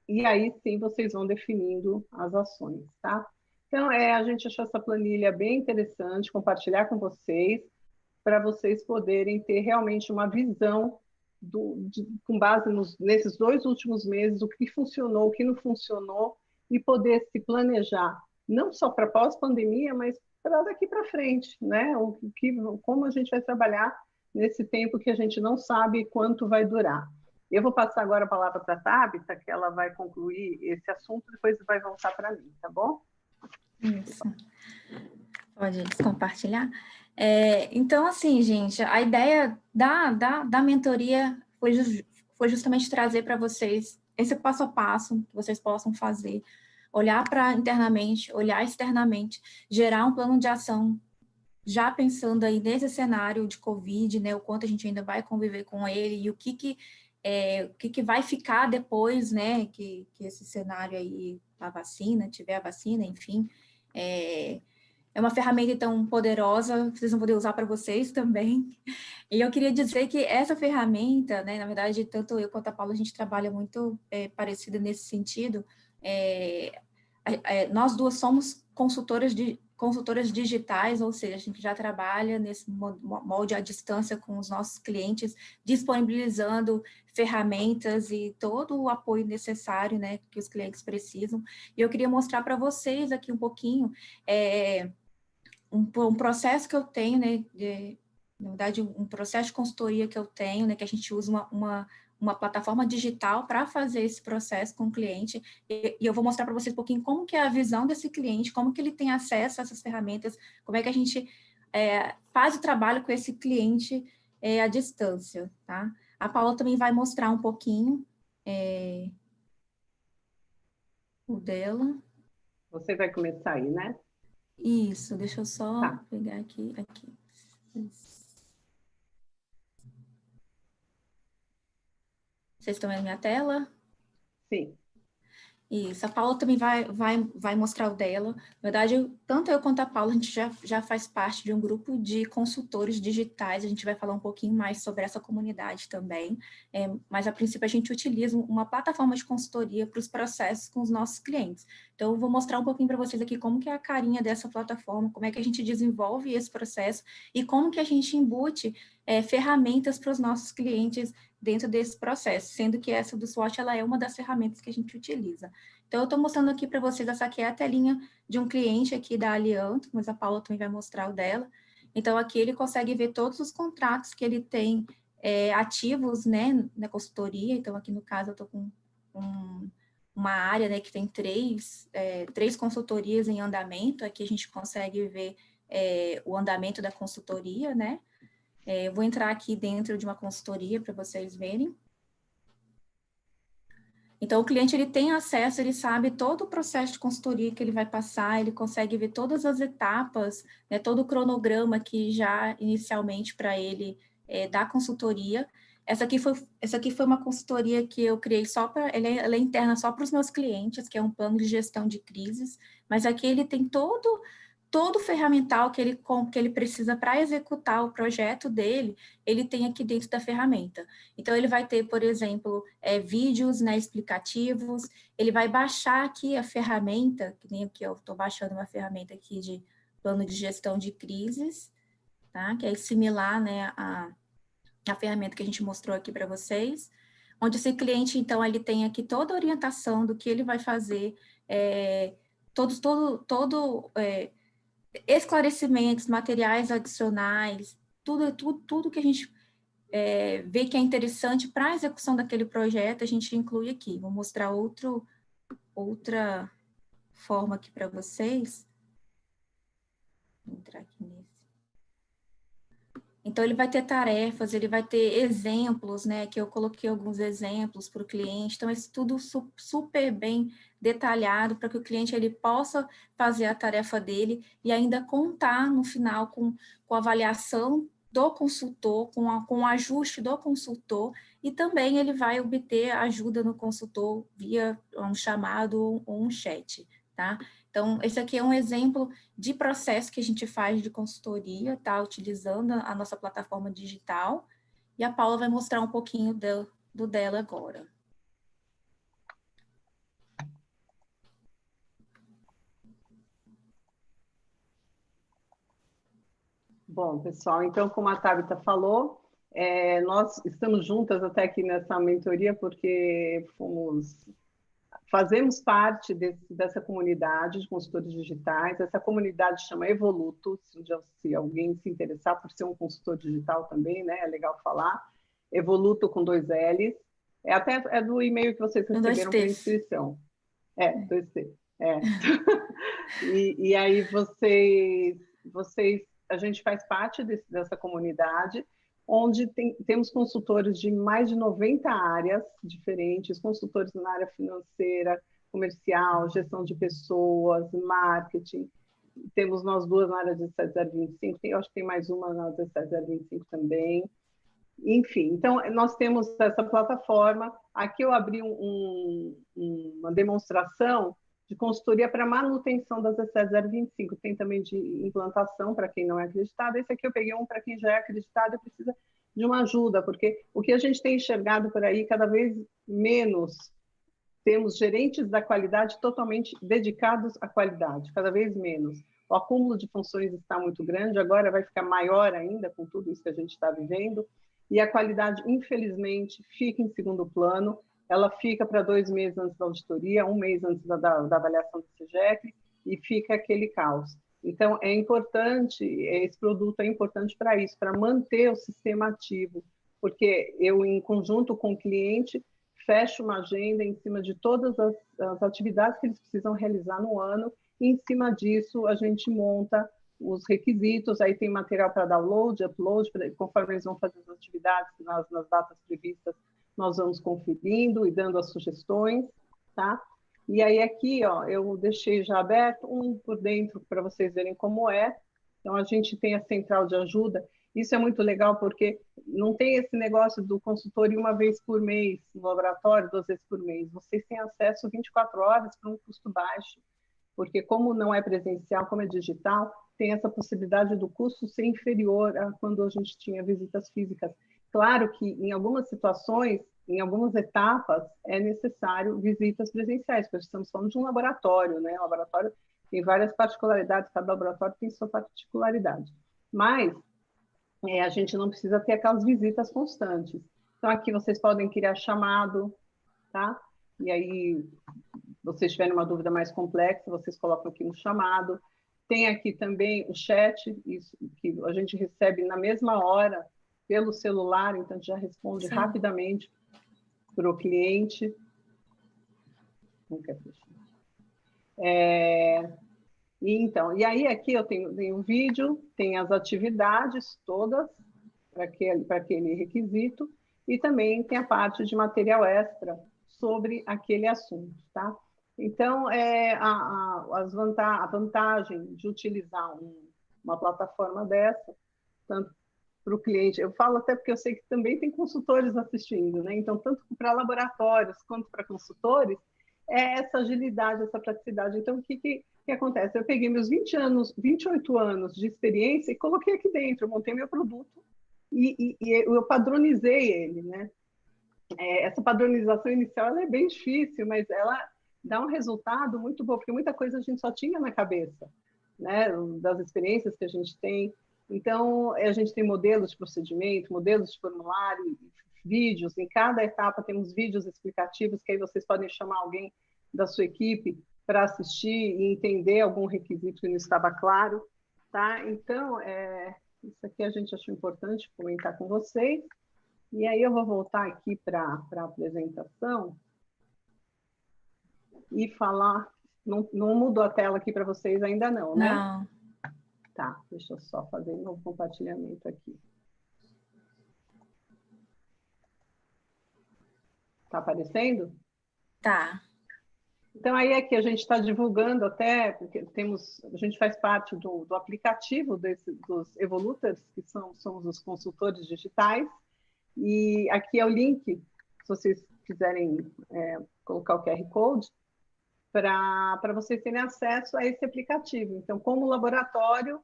Speaker 1: E aí sim vocês vão definindo as ações, tá? Então, a gente achou essa planilha bem interessante, compartilhar com vocês, para vocês poderem ter realmente uma visão com base nesses 2 últimos meses, o que funcionou, o que não funcionou, e poder se planejar, não só para pós-pandemia, mas para daqui para frente, né? Como a gente vai trabalhar nesse tempo que a gente não sabe quanto vai durar. Eu vou passar agora a palavra para a Tabita, que ela vai concluir esse assunto, depois vai voltar para mim, tá bom?
Speaker 2: Isso. Pode compartilhar? Então, assim, gente, a ideia da mentoria foi justamente trazer para vocês esse passo a passo que vocês possam fazer, olhar para internamente, olhar externamente, gerar um plano de ação, já pensando aí nesse cenário de Covid, né, o quanto a gente ainda vai conviver com ele e o que vai ficar depois, né, que esse cenário aí, tiver a vacina, enfim, é uma ferramenta tão poderosa, vocês vão poder usar para vocês também. E eu queria dizer que essa ferramenta, né, na verdade, tanto eu quanto a Paula, a gente trabalha muito parecida nesse sentido. Nós duas somos consultoras digitais, ou seja, a gente já trabalha nesse molde à distância com os nossos clientes, disponibilizando ferramentas e todo o apoio necessário, né, que os clientes precisam. E eu queria mostrar para vocês aqui um pouquinho um processo que eu tenho, né, na verdade, um processo de consultoria que eu tenho, né, que a gente usa uma plataforma digital para fazer esse processo com o cliente, e eu vou mostrar para vocês um pouquinho como que é a visão desse cliente, como que ele tem acesso a essas ferramentas, como é que a gente faz o trabalho com esse cliente à distância, tá? A Paula também vai mostrar um pouquinho o dela.
Speaker 1: Você vai começar aí, né?
Speaker 2: Isso, deixa eu só pegar aqui. Vocês estão vendo minha tela?
Speaker 1: Sim.
Speaker 2: Isso, a Paula também vai mostrar o dela. Na verdade, tanto eu quanto a Paula, a gente já faz parte de um grupo de consultores digitais, a gente vai falar um pouquinho mais sobre essa comunidade também, mas a princípio a gente utiliza uma plataforma de consultoria para os processos com os nossos clientes. Então, eu vou mostrar um pouquinho para vocês aqui como que é a carinha dessa plataforma, como é que a gente desenvolve esse processo e como que a gente embute ferramentas para os nossos clientes dentro desse processo, sendo que essa do SWOT, ela é uma das ferramentas que a gente utiliza. Então, eu estou mostrando aqui para vocês, essa aqui é a telinha de um cliente aqui da Alianto, mas a Paula também vai mostrar o dela. Então, aqui ele consegue ver todos os contratos que ele tem ativos, né, na consultoria. Então, aqui no caso, eu estou com uma área, né, que tem três consultorias em andamento. Aqui a gente consegue ver o andamento da consultoria, né? Eu vou entrar aqui dentro de uma consultoria para vocês verem. Então, o cliente ele tem acesso, ele sabe todo o processo de consultoria que ele vai passar, ele consegue ver todas as etapas, né, todo o cronograma que já inicialmente para ele da consultoria. Essa aqui foi uma consultoria que eu criei só para, ela é interna só para os meus clientes, que é um plano de gestão de crises, mas aqui ele tem todo o ferramental que ele precisa para executar o projeto dele, ele tem aqui dentro da ferramenta. Então, ele vai ter, por exemplo, vídeos, né, explicativos, ele vai baixar aqui a ferramenta, que nem aqui eu estou baixando uma ferramenta aqui de plano de gestão de crises, tá? Que é similar, né, a ferramenta que a gente mostrou aqui para vocês, onde esse cliente, então, ele tem aqui toda a orientação do que ele vai fazer, esclarecimentos, materiais adicionais, tudo que a gente vê que é interessante para a execução daquele projeto, a gente inclui aqui. Vou mostrar outra forma aqui para vocês. Vou entrar aqui nesse. Então, ele vai ter tarefas, ele vai ter exemplos, né? Que eu coloquei alguns exemplos para o cliente. Então, é tudo super bem detalhado para que o cliente ele possa fazer a tarefa dele e ainda contar no final com a avaliação do consultor, com o ajuste do consultor, e também ele vai obter ajuda no consultor via um chamado ou um chat, tá? Então, esse aqui é um exemplo de processo que a gente faz de consultoria, tá? Utilizando a nossa plataforma digital. E a Paula vai mostrar um pouquinho do dela agora.
Speaker 1: Bom, pessoal, então, como a Tabita falou, nós estamos juntas até aqui nessa mentoria porque fazemos parte dessa comunidade de consultores digitais. Essa comunidade chama Evoluto, se alguém se interessar por ser um consultor digital também, né? É legal falar. Evoluto com 2 L's. É do e-mail que vocês receberam para inscrição. 2 T. E aí a gente faz parte dessa comunidade, onde temos consultores de mais de 90 áreas diferentes, consultores na área financeira, comercial, gestão de pessoas, marketing. Temos nós duas na área de 17025, eu acho que tem mais uma na 17025 também. Enfim, então nós temos essa plataforma. Aqui eu abri uma demonstração de consultoria para manutenção das 17025. Tem também de implantação para quem não é acreditado. Esse aqui eu peguei um para quem já é acreditado e precisa de uma ajuda, porque o que a gente tem enxergado por aí, cada vez menos temos gerentes da qualidade totalmente dedicados à qualidade, cada vez menos. O acúmulo de funções está muito grande, agora vai ficar maior ainda com tudo isso que a gente está vivendo, e a qualidade, infelizmente, fica em segundo plano. Ela fica para 2 meses antes da auditoria, 1 mês antes da avaliação do CEGEP, e fica aquele caos. Então, é importante, esse produto é importante para isso, para manter o sistema ativo, porque eu, em conjunto com o cliente, fecho uma agenda em cima de todas as atividades que eles precisam realizar no ano, e em cima disso a gente monta os requisitos, aí tem material para download, upload, conforme eles vão fazer as atividades nas datas previstas, nós vamos conferindo e dando as sugestões, tá? E aí aqui, ó, eu deixei já aberto um por dentro para vocês verem como é. Então a gente tem a central de ajuda. Isso é muito legal porque não tem esse negócio do consultor uma vez por mês no laboratório, 2 vezes por mês. Vocês têm acesso 24 horas para um custo baixo, porque como não é presencial, como é digital, tem essa possibilidade do custo ser inferior a quando a gente tinha visitas físicas. Claro que em algumas situações, em algumas etapas, é necessário visitas presenciais, porque estamos falando de um laboratório, né? O laboratório tem várias particularidades, cada laboratório tem sua particularidade. Mas a gente não precisa ter aquelas visitas constantes. Então, aqui vocês podem criar chamado, tá? E aí, vocês tiverem uma dúvida mais complexa, vocês colocam aqui no chamado. Tem aqui também o chat, isso, que a gente recebe na mesma hora pelo celular, então já responde
Speaker 2: Sim.
Speaker 1: rapidamente para o cliente. Não quer fechar. E aí aqui eu tenho um vídeo, tem as atividades todas para aquele requisito, e também tem a parte de material extra sobre aquele assunto, tá? Então, a vantagem de utilizar uma plataforma dessa, tanto para o cliente, eu falo até porque eu sei que também tem consultores assistindo, né? Então, tanto para laboratórios quanto para consultores, é essa agilidade, essa praticidade. Então, o que acontece? Eu peguei meus 28 anos de experiência e coloquei aqui dentro, eu montei meu produto e eu padronizei ele, né? Essa padronização inicial ela é bem difícil, mas ela dá um resultado muito bom, porque muita coisa a gente só tinha na cabeça, né? Das experiências que a gente tem. Então, a gente tem modelos de procedimento, modelos de formulário, vídeos. Em cada etapa temos vídeos explicativos que aí vocês podem chamar alguém da sua equipe para assistir e entender algum requisito que não estava claro, tá? Então, isso aqui a gente achou importante comentar com vocês. E aí eu vou voltar aqui para a apresentação e falar... Não mudou a tela aqui para vocês ainda não, né?
Speaker 2: Não.
Speaker 1: Tá, deixa eu só fazer um novo compartilhamento aqui. Tá aparecendo?
Speaker 2: Tá.
Speaker 1: Então, aí aqui a gente está divulgando até, porque a gente faz parte do aplicativo dos Evoluters, que somos os consultores digitais, e aqui é o link, se vocês quiserem colocar o QR Code, para vocês terem acesso a esse aplicativo. Então, como laboratório,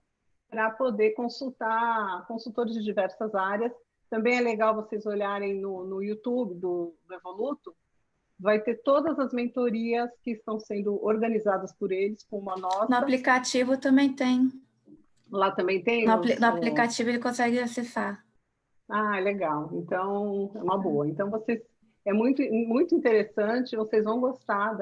Speaker 1: para poder consultar consultores de diversas áreas. Também é legal vocês olharem no YouTube do Evoluto, vai ter todas as mentorias que estão sendo organizadas por eles, com uma nota.
Speaker 2: No aplicativo também tem.
Speaker 1: Lá também tem?
Speaker 2: No aplicativo ele consegue acessar.
Speaker 1: Ah, legal. Então, é uma boa. Então, é muito, muito interessante, vocês vão gostar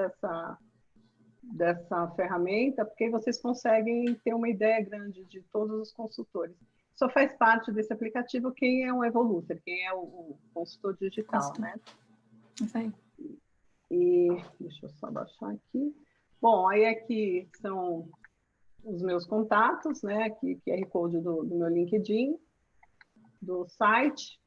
Speaker 1: dessa ferramenta, porque vocês conseguem ter uma ideia grande de todos os consultores. Só faz parte desse aplicativo quem é um Evoluter, quem é o consultor digital, né?
Speaker 2: Isso aí.
Speaker 1: E deixa eu só baixar aqui. Bom, aí aqui são os meus contatos, né? Aqui, QR Code do meu LinkedIn, do site,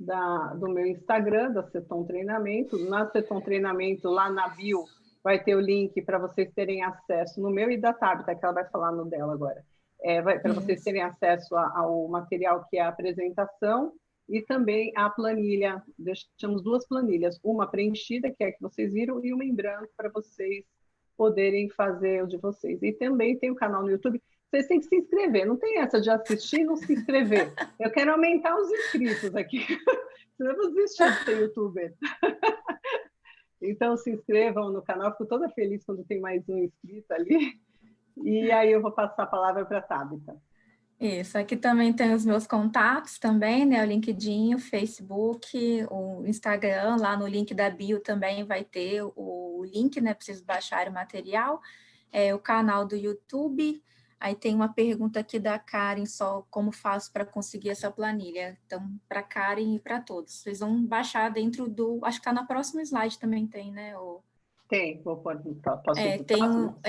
Speaker 1: do meu Instagram, da Ceton Treinamento. Na Ceton Treinamento, lá na bio, vai ter o link para vocês terem acesso no meu e da Tabita, que ela vai falar no dela agora. Para vocês terem acesso ao material que é a apresentação e também a planilha. Deixamos 2 planilhas, uma preenchida, que é a que vocês viram, e uma em branco para vocês poderem fazer o de vocês. E também tem o canal no YouTube. Vocês têm que se inscrever, não tem essa de assistir e não se inscrever. Eu quero aumentar os inscritos aqui, senão eu vou desistir de ser youtuber. Então, se inscrevam no canal, fico toda feliz quando tem mais um inscrito ali. E aí eu vou passar a palavra para a Tabita.
Speaker 2: Isso, aqui também tem os meus contatos também, né? O LinkedIn, o Facebook, o Instagram, lá no link da bio também vai ter o link, né? Para vocês baixarem o material. O canal do YouTube, Aí tem uma pergunta aqui da Karen, só como faço para conseguir essa planilha. Então, para Karen e para todos. Vocês vão baixar dentro do... Acho que está no próximo slide também tem, né?
Speaker 1: Tem, posso ir para o
Speaker 2: Tem
Speaker 1: próximo?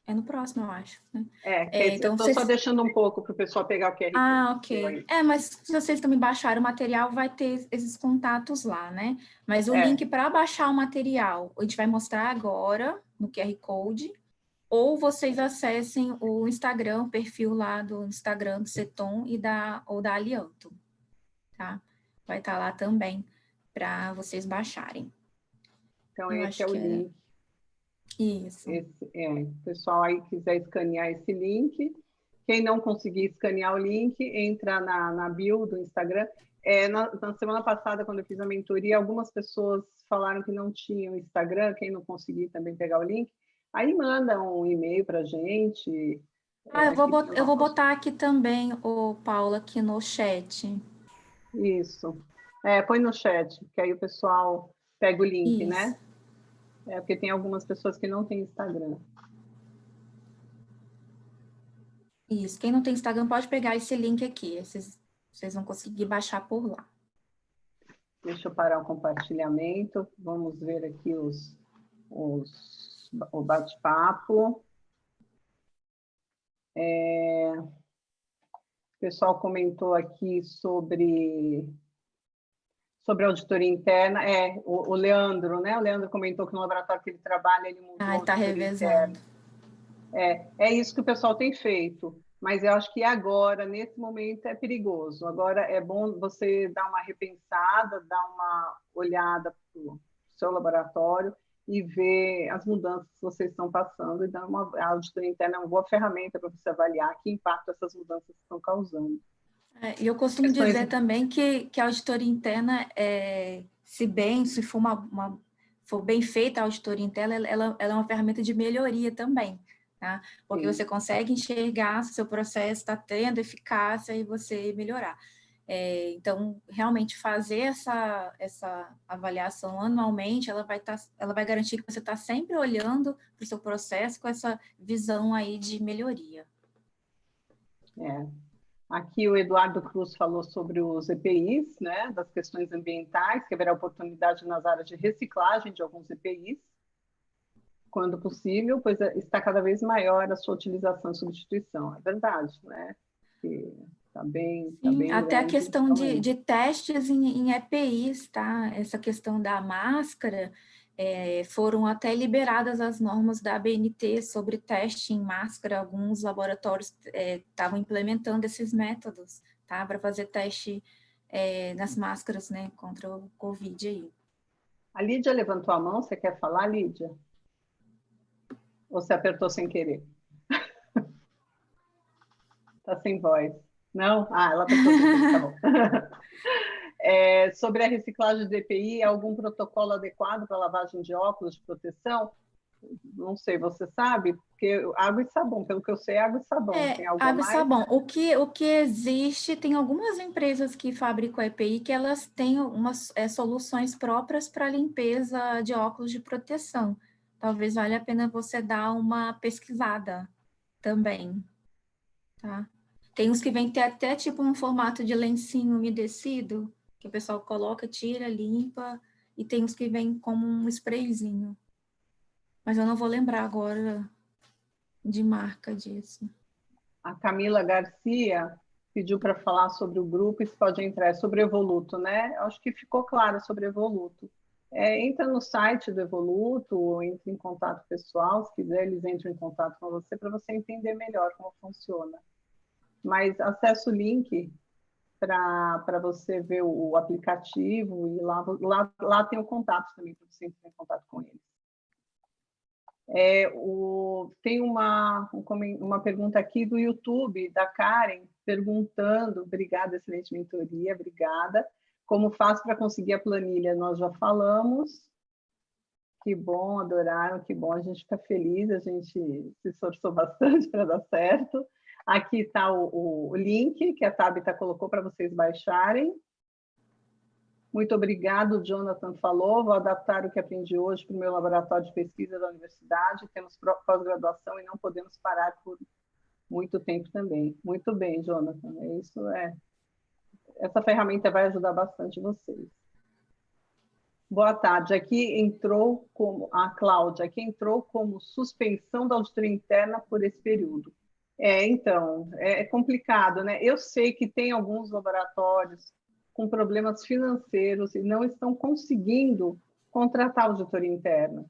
Speaker 2: é no próximo, eu acho. Né?
Speaker 1: Eu
Speaker 2: Então,
Speaker 1: estou só
Speaker 2: vocês...
Speaker 1: deixando um pouco para o pessoal pegar o QR Code.
Speaker 2: Ok. Mas se vocês também baixarem o material, vai ter esses contatos lá, né? Mas o link para baixar o material, a gente vai mostrar agora no QR Code, ou vocês acessem o Instagram, o perfil lá do Instagram do Ceton ou da Alianto, tá? Vai estar lá também para vocês baixarem.
Speaker 1: Então,
Speaker 2: Eu
Speaker 1: esse
Speaker 2: acho
Speaker 1: é o
Speaker 2: que era
Speaker 1: link.
Speaker 2: isso.
Speaker 1: O pessoal aí quiser escanear esse link. Quem não conseguir escanear o link, entra na bio do Instagram. Na semana passada, quando eu fiz a mentoria, algumas pessoas falaram que não tinham Instagram, quem não conseguir também pegar o link, aí manda um e-mail para a gente.
Speaker 2: Eu vou botar aqui também, Paula, aqui no chat.
Speaker 1: Isso. Põe no chat, que aí o pessoal pega o link, né? Porque tem algumas pessoas que não têm Instagram.
Speaker 2: Isso. Quem não tem Instagram pode pegar esse link aqui. Vocês vão conseguir baixar por lá.
Speaker 1: Deixa eu parar o compartilhamento. Vamos ver aqui o bate-papo. O pessoal comentou aqui sobre auditoria interna. O Leandro, né? O Leandro comentou que no laboratório que ele trabalha, ele mudou a
Speaker 2: está
Speaker 1: auditoria
Speaker 2: revezando.
Speaker 1: interna. É isso que o pessoal tem feito. Mas eu acho que agora, nesse momento, é perigoso. Agora é bom você dar uma repensada, dar uma olhada para o seu laboratório e ver as mudanças que vocês estão passando. E a auditoria interna é uma boa ferramenta para você avaliar que impacto essas mudanças estão causando.
Speaker 2: E eu costumo dizer também que a auditoria interna, se for bem feita a auditoria interna, ela é uma ferramenta de melhoria também. Tá? Porque Sim. Você consegue enxergar se o seu processo está tendo eficácia e você melhorar. Então, realmente, fazer essa avaliação anualmente, ela vai garantir que você está sempre olhando para o seu processo com essa visão aí de melhoria.
Speaker 1: Aqui o Eduardo Cruz falou sobre os EPIs, né, das questões ambientais, que haverá oportunidade nas áreas de reciclagem de alguns EPIs, quando possível, pois está cada vez maior a sua utilização e substituição. É verdade, né? Está bem,
Speaker 2: até
Speaker 1: grande,
Speaker 2: a questão de testes em EPIs, tá? Essa questão da máscara, foram até liberadas as normas da ABNT sobre teste em máscara. Alguns laboratórios estavam implementando esses métodos, tá? Para fazer teste nas máscaras, né? Contra o Covid aí.
Speaker 1: A Lídia levantou a mão, você quer falar, Lídia? Ou você apertou sem querer? Está sem voz. Não? Ela apertou sem querer, tá bom. Sobre a reciclagem de EPI, algum protocolo adequado para lavagem de óculos de proteção? Não sei, você sabe? Porque água e sabão, pelo que eu sei, água e sabão. Tem algo
Speaker 2: água
Speaker 1: a mais?
Speaker 2: E sabão. O que existe, tem algumas empresas que fabricam EPI que elas têm umas soluções próprias para limpeza de óculos de proteção. Talvez valha a pena você dar uma pesquisada também, tá? Tem uns que vêm até tipo um formato de lencinho umedecido, que o pessoal coloca, tira, limpa, e tem uns que vêm como um sprayzinho. Mas eu não vou lembrar agora de marca disso.
Speaker 1: A Camila Garcia pediu para falar sobre o grupo e se pode entrar, sobre o Evoluto, né? Acho que ficou claro sobre o Evoluto. Entra no site do Evoluto, ou entre em contato pessoal, se quiser, eles entram em contato com você para você entender melhor como funciona. Mas acesse o link para você ver o aplicativo e lá tem o contato também para você entrar em contato com eles. Tem uma pergunta aqui do YouTube, da Karen, perguntando, obrigada, excelente mentoria, obrigada. Como faço para conseguir a planilha? Nós já falamos. Que bom, adoraram, que bom, a gente fica feliz, a gente se esforçou bastante para dar certo. Aqui está o link que a Tabita colocou para vocês baixarem. Muito obrigado, o Jonathan falou. Vou adaptar o que aprendi hoje para o meu laboratório de pesquisa da universidade. Temos pós-graduação e não podemos parar por muito tempo também. Muito bem, Jonathan. Isso é. Essa ferramenta vai ajudar bastante vocês. Boa tarde. Aqui entrou como a Cláudia, aqui entrou como suspensão da auditoria interna por esse período. Então, é complicado, né? Eu sei que tem alguns laboratórios com problemas financeiros e não estão conseguindo contratar auditoria interna,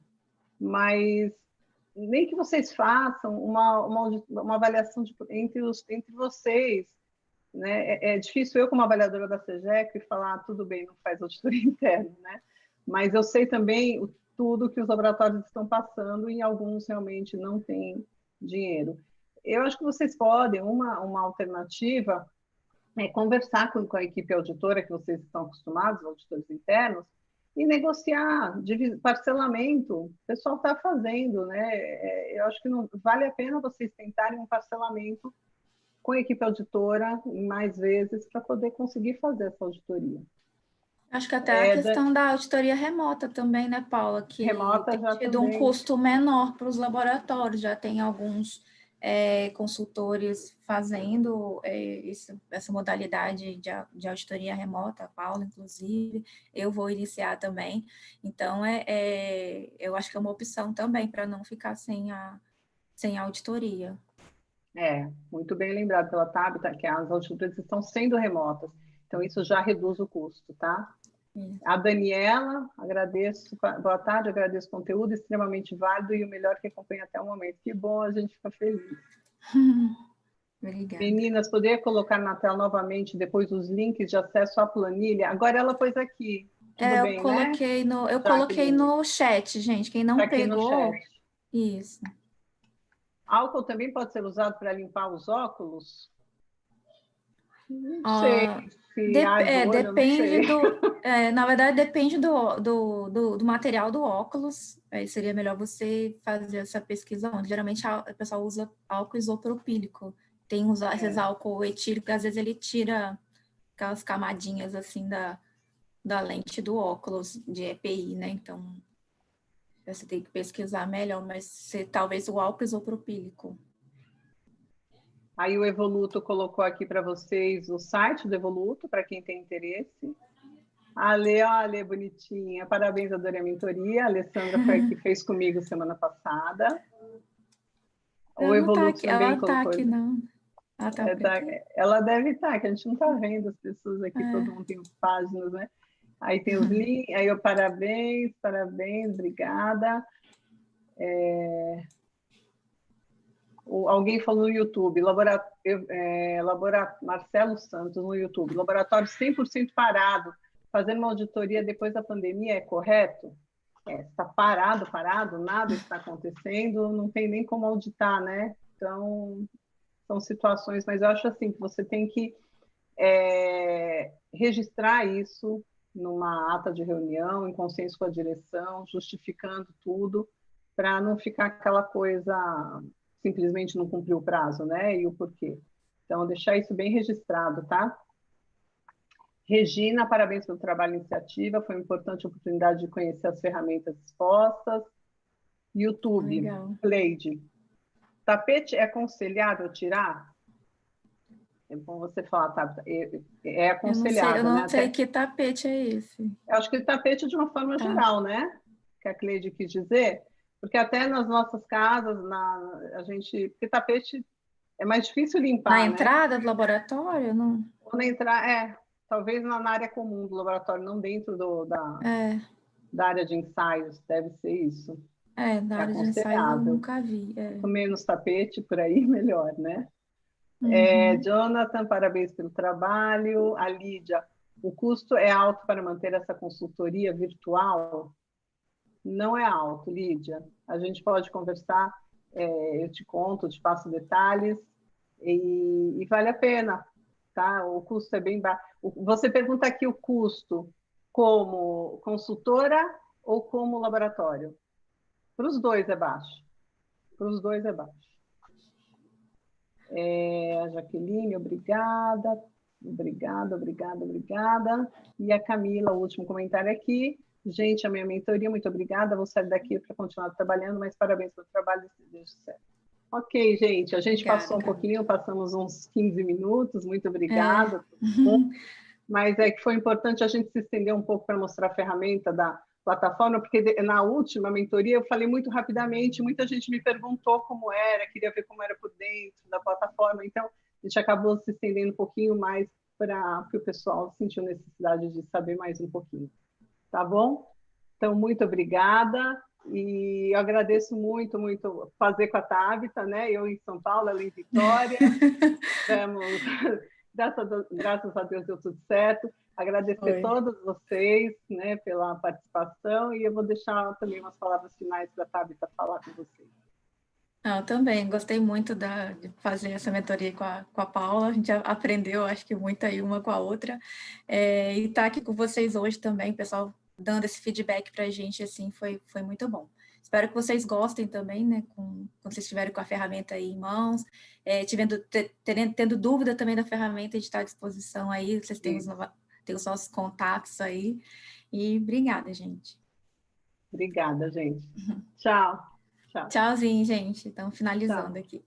Speaker 1: mas nem que vocês façam uma avaliação entre vocês, né? É difícil eu, como avaliadora da SEGEC, falar tudo bem, não faz auditoria interna, né? Mas eu sei também tudo que os laboratórios estão passando e alguns realmente não têm dinheiro. Eu acho que vocês podem, uma alternativa é conversar com a equipe auditora, que vocês estão acostumados, auditores internos, e negociar parcelamento. O pessoal está fazendo, né? Eu acho que não vale a pena vocês tentarem um parcelamento com a equipe auditora mais vezes para poder conseguir fazer essa auditoria.
Speaker 2: Acho que até a questão da auditoria remota também, né, Paula? Que
Speaker 1: remota
Speaker 2: tem
Speaker 1: já
Speaker 2: tido
Speaker 1: também.
Speaker 2: Um custo menor para os laboratórios, já tem alguns consultores fazendo essa modalidade de auditoria remota, a Paula, inclusive, eu vou iniciar também. Então, eu acho que é uma opção também para não ficar sem a auditoria.
Speaker 1: Muito bem lembrado pela Tabita, que as auditorias estão sendo remotas. Então, isso já reduz o custo, tá? A Daniela, agradeço, boa tarde, agradeço o conteúdo extremamente válido e o melhor que acompanha até o momento. Que bom, a gente fica feliz.
Speaker 2: Obrigada.
Speaker 1: Meninas, poderia colocar na tela novamente depois os links de acesso à planilha? Agora ela pôs aqui. Tudo bem,
Speaker 2: coloquei
Speaker 1: né?
Speaker 2: Eu coloquei no chat, gente. Quem não pegou...
Speaker 1: Aqui no chat.
Speaker 2: Isso.
Speaker 1: Álcool também pode ser usado para limpar os óculos? Não sei.
Speaker 2: Depende na verdade, depende do material do óculos. Aí seria melhor você fazer essa pesquisa onde geralmente o pessoal usa álcool isopropílico. Tem esses álcool etílico, às vezes ele tira aquelas camadinhas assim da lente do óculos de EPI, né? Então você tem que pesquisar melhor, mas talvez o álcool isopropílico.
Speaker 1: Aí o Evoluto colocou aqui para vocês o site do Evoluto, para quem tem interesse. A Ale, bonitinha. Parabéns, adorei a mentoria. A Alessandra foi aqui, fez comigo semana passada. O Evoluto também colocou.
Speaker 2: Ela está aqui, não.
Speaker 1: Ela deve estar, que a gente não está vendo as pessoas aqui, todo mundo tem páginas, né? Aí tem os links, aí eu parabéns, obrigada. Alguém falou no YouTube, Marcelo Santos no YouTube, laboratório 100% parado, fazendo uma auditoria depois da pandemia, é correto? Está parado, nada está acontecendo, não tem nem como auditar, né? Então, são situações, mas eu acho assim, que você tem que registrar isso numa ata de reunião, em consenso com a direção, justificando tudo, para não ficar aquela coisa... simplesmente não cumpriu o prazo, né? E o porquê. Então, deixar isso bem registrado, tá? Regina, parabéns pelo trabalho e iniciativa. Foi uma importante oportunidade de conhecer as ferramentas expostas. YouTube, Cleide. Tapete é aconselhável tirar? É bom você falar, tá? É aconselhável,
Speaker 2: eu não sei que tapete é esse.
Speaker 1: Eu acho que tapete de uma forma geral, né? Que a Cleide quis dizer. Porque até nas nossas casas, a gente... Porque tapete é mais difícil limpar,
Speaker 2: na entrada do laboratório? Não.
Speaker 1: Ou na entrada, talvez na área comum do laboratório, não dentro da área de ensaios, deve ser isso.
Speaker 2: Na área de ensaios eu nunca vi.
Speaker 1: Com menos tapete por aí, melhor, né? Jonathan, parabéns pelo trabalho. A Lídia, o custo é alto para manter essa consultoria virtual? Não é alto, Lídia. A gente pode conversar, eu te conto, te passo detalhes, e vale a pena, tá? O custo é bem baixo. Você pergunta aqui o custo como consultora ou como laboratório? Para os dois é baixo. Para os dois é baixo. Jaqueline, obrigada. Obrigada. E a Camila, o último comentário aqui. Gente, a minha mentoria, muito obrigada. Vou sair daqui para continuar trabalhando, mas parabéns pelo trabalho, desejo certo. Ok, gente, a gente
Speaker 2: Obrigada,
Speaker 1: passou um
Speaker 2: Carla.
Speaker 1: pouquinho, passamos uns 15 minutos, muito
Speaker 2: É.
Speaker 1: obrigada a todo mundo. Mas é que foi importante a gente se estender um pouco para mostrar a ferramenta da plataforma, porque na última mentoria eu falei muito rapidamente, muita gente me perguntou como era, queria ver como era por dentro da plataforma, então a gente acabou se estendendo um pouquinho mais para que o pessoal sentiu necessidade de saber mais um pouquinho. Tá bom? Então, muito obrigada. E eu agradeço muito, muito fazer com a Tabita, né? Eu em São Paulo, ela em Vitória. Tivemos, graças a Deus deu tudo certo. Agradecer a
Speaker 2: Foi.
Speaker 1: todos vocês, né, pela participação, e eu vou deixar também umas palavras finais para a Tabita falar com vocês.
Speaker 2: Eu também gostei muito de fazer essa mentoria com a Paula, a gente aprendeu, acho que muito aí uma com a outra, e estar aqui com vocês hoje também, pessoal, dando esse feedback para a gente, assim, foi muito bom. Espero que vocês gostem também, né, quando vocês estiverem com a ferramenta aí em mãos, tendo dúvida também da ferramenta, a gente está à disposição aí, vocês têm os nossos contatos aí, e obrigada, gente.
Speaker 1: Obrigada, gente. Tchau. Tchau.
Speaker 2: Tchauzinho, gente, estamos finalizando
Speaker 1: Tchau.
Speaker 2: aqui.